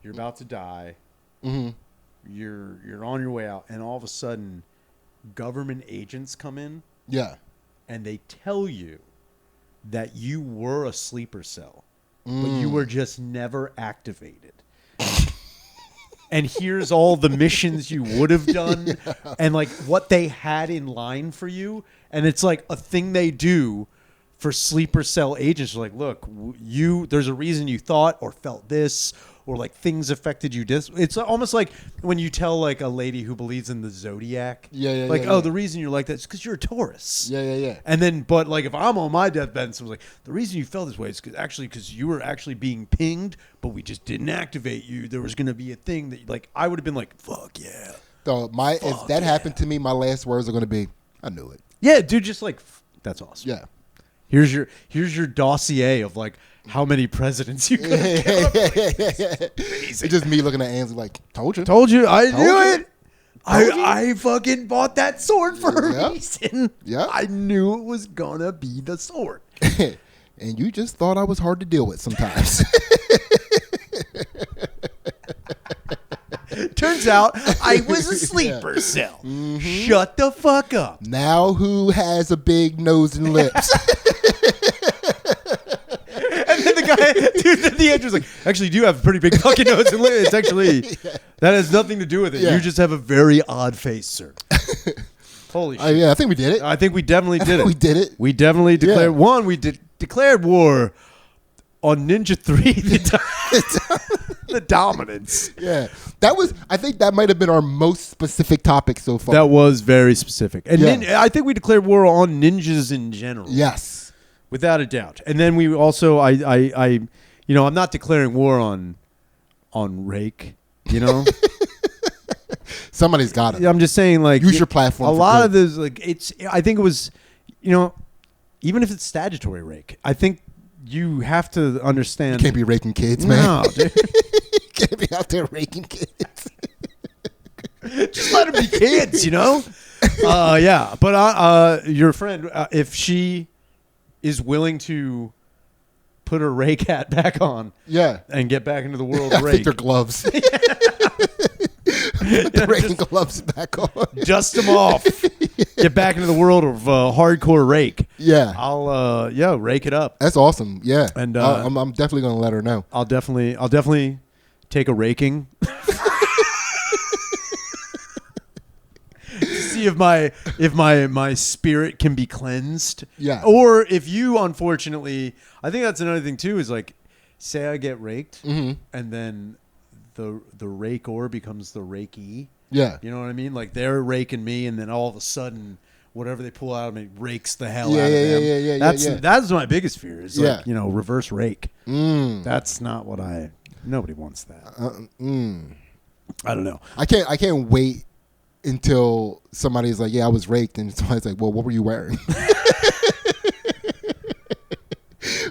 you're about to die, you're on your way out, and all of a sudden, government agents come in, and they tell you that you were a sleeper cell, but you were just never activated. And here's all the missions you would have done and like what they had in line for you. And it's like a thing they do for sleeper cell agents. Like, look, there's a reason you thought or felt this, or like things affected you. It's almost like when you tell like a lady who believes in the zodiac, the reason you're like that is because you're a Taurus. And then, but like if I'm on my deathbed and someone's like, the reason you felt this way is because you were actually being pinged, but we just didn't activate you. There was going to be a thing that like I would have been like, fuck yeah. So if that happened to me, my last words are going to be, I knew it. Yeah, dude, just like that's awesome. Yeah. Here's your dossier of like how many presidents you could have killed. It's just me looking at Ansley like, told you, I knew it. I fucking bought that sword for a reason. Yeah, I knew it was gonna be the sword. And you just thought I was hard to deal with sometimes. Turns out I was a sleeper cell. Mm-hmm. Shut the fuck up. Now who has a big nose and lips? And then the answer's like, actually, you do have a pretty big fucking nose and lips. It's actually, that has nothing to do with it. Yeah. You just have a very odd face, sir. Holy shit. Yeah, I think we did it. I think we definitely did it. We did it. We definitely declared, we declared war on Ninja 3, the dominance. Yeah. I think that might have been our most specific topic so far. That was very specific. And I think we declared war on ninjas in general. Yes. Without a doubt. And then we also, I'm not declaring war on rake, you know? Somebody's got it. I'm just saying, like, use your platform. A lot of this, like, I think it was, even if it's statutory rake, I think you have to understand. You can't be raking kids, man. No, dude. You can't be out there raking kids. Just let them be kids, you know? Yeah. But your friend, if she is willing to put her rake hat back on, and get back into the world of rake. I think they're gloves. Put the raking gloves back on. Dust them off. Get back into the world of hardcore rake. Yeah, I'll rake it up. That's awesome. Yeah, and I'm definitely gonna let her know. I'll definitely take a raking. See if my spirit can be cleansed. Yeah. Or if you, unfortunately, I think that's another thing too, is like, say I get raked, and then the raker becomes the raiki. Yeah. You know what I mean? Like they're raking me, and then all of a sudden, whatever they pull out of me rakes the hell out of them. That's my biggest fear is like, reverse rake. That's not what nobody wants that. I don't know. I can't wait until somebody's like, I was raked, and somebody's like, well, what were you wearing?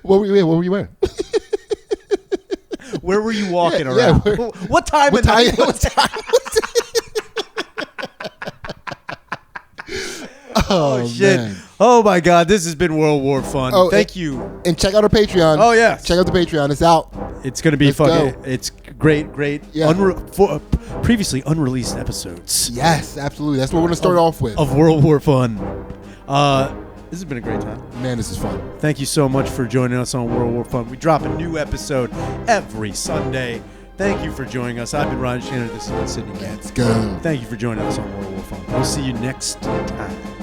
What were you wearing? Where were you walking around? What time? What time? Oh shit. Man. Oh my God, this has been World War Fun. Thank you. And check out our Patreon. Oh yeah. Check out the Patreon. It's out. It's going to be fucking, it's great. Yeah. Previously unreleased episodes. Yes, absolutely. That's what we're going to start off with. Of World War Fun. This has been a great time. Man, this is fun. Thank you so much for joining us on World War Fun. We drop a new episode every Sunday. Thank you for joining us. I've been Ryan Shannon. This has been Sidney Gantt. Let's go. Thank you for joining us on World War Fun. We'll see you next time.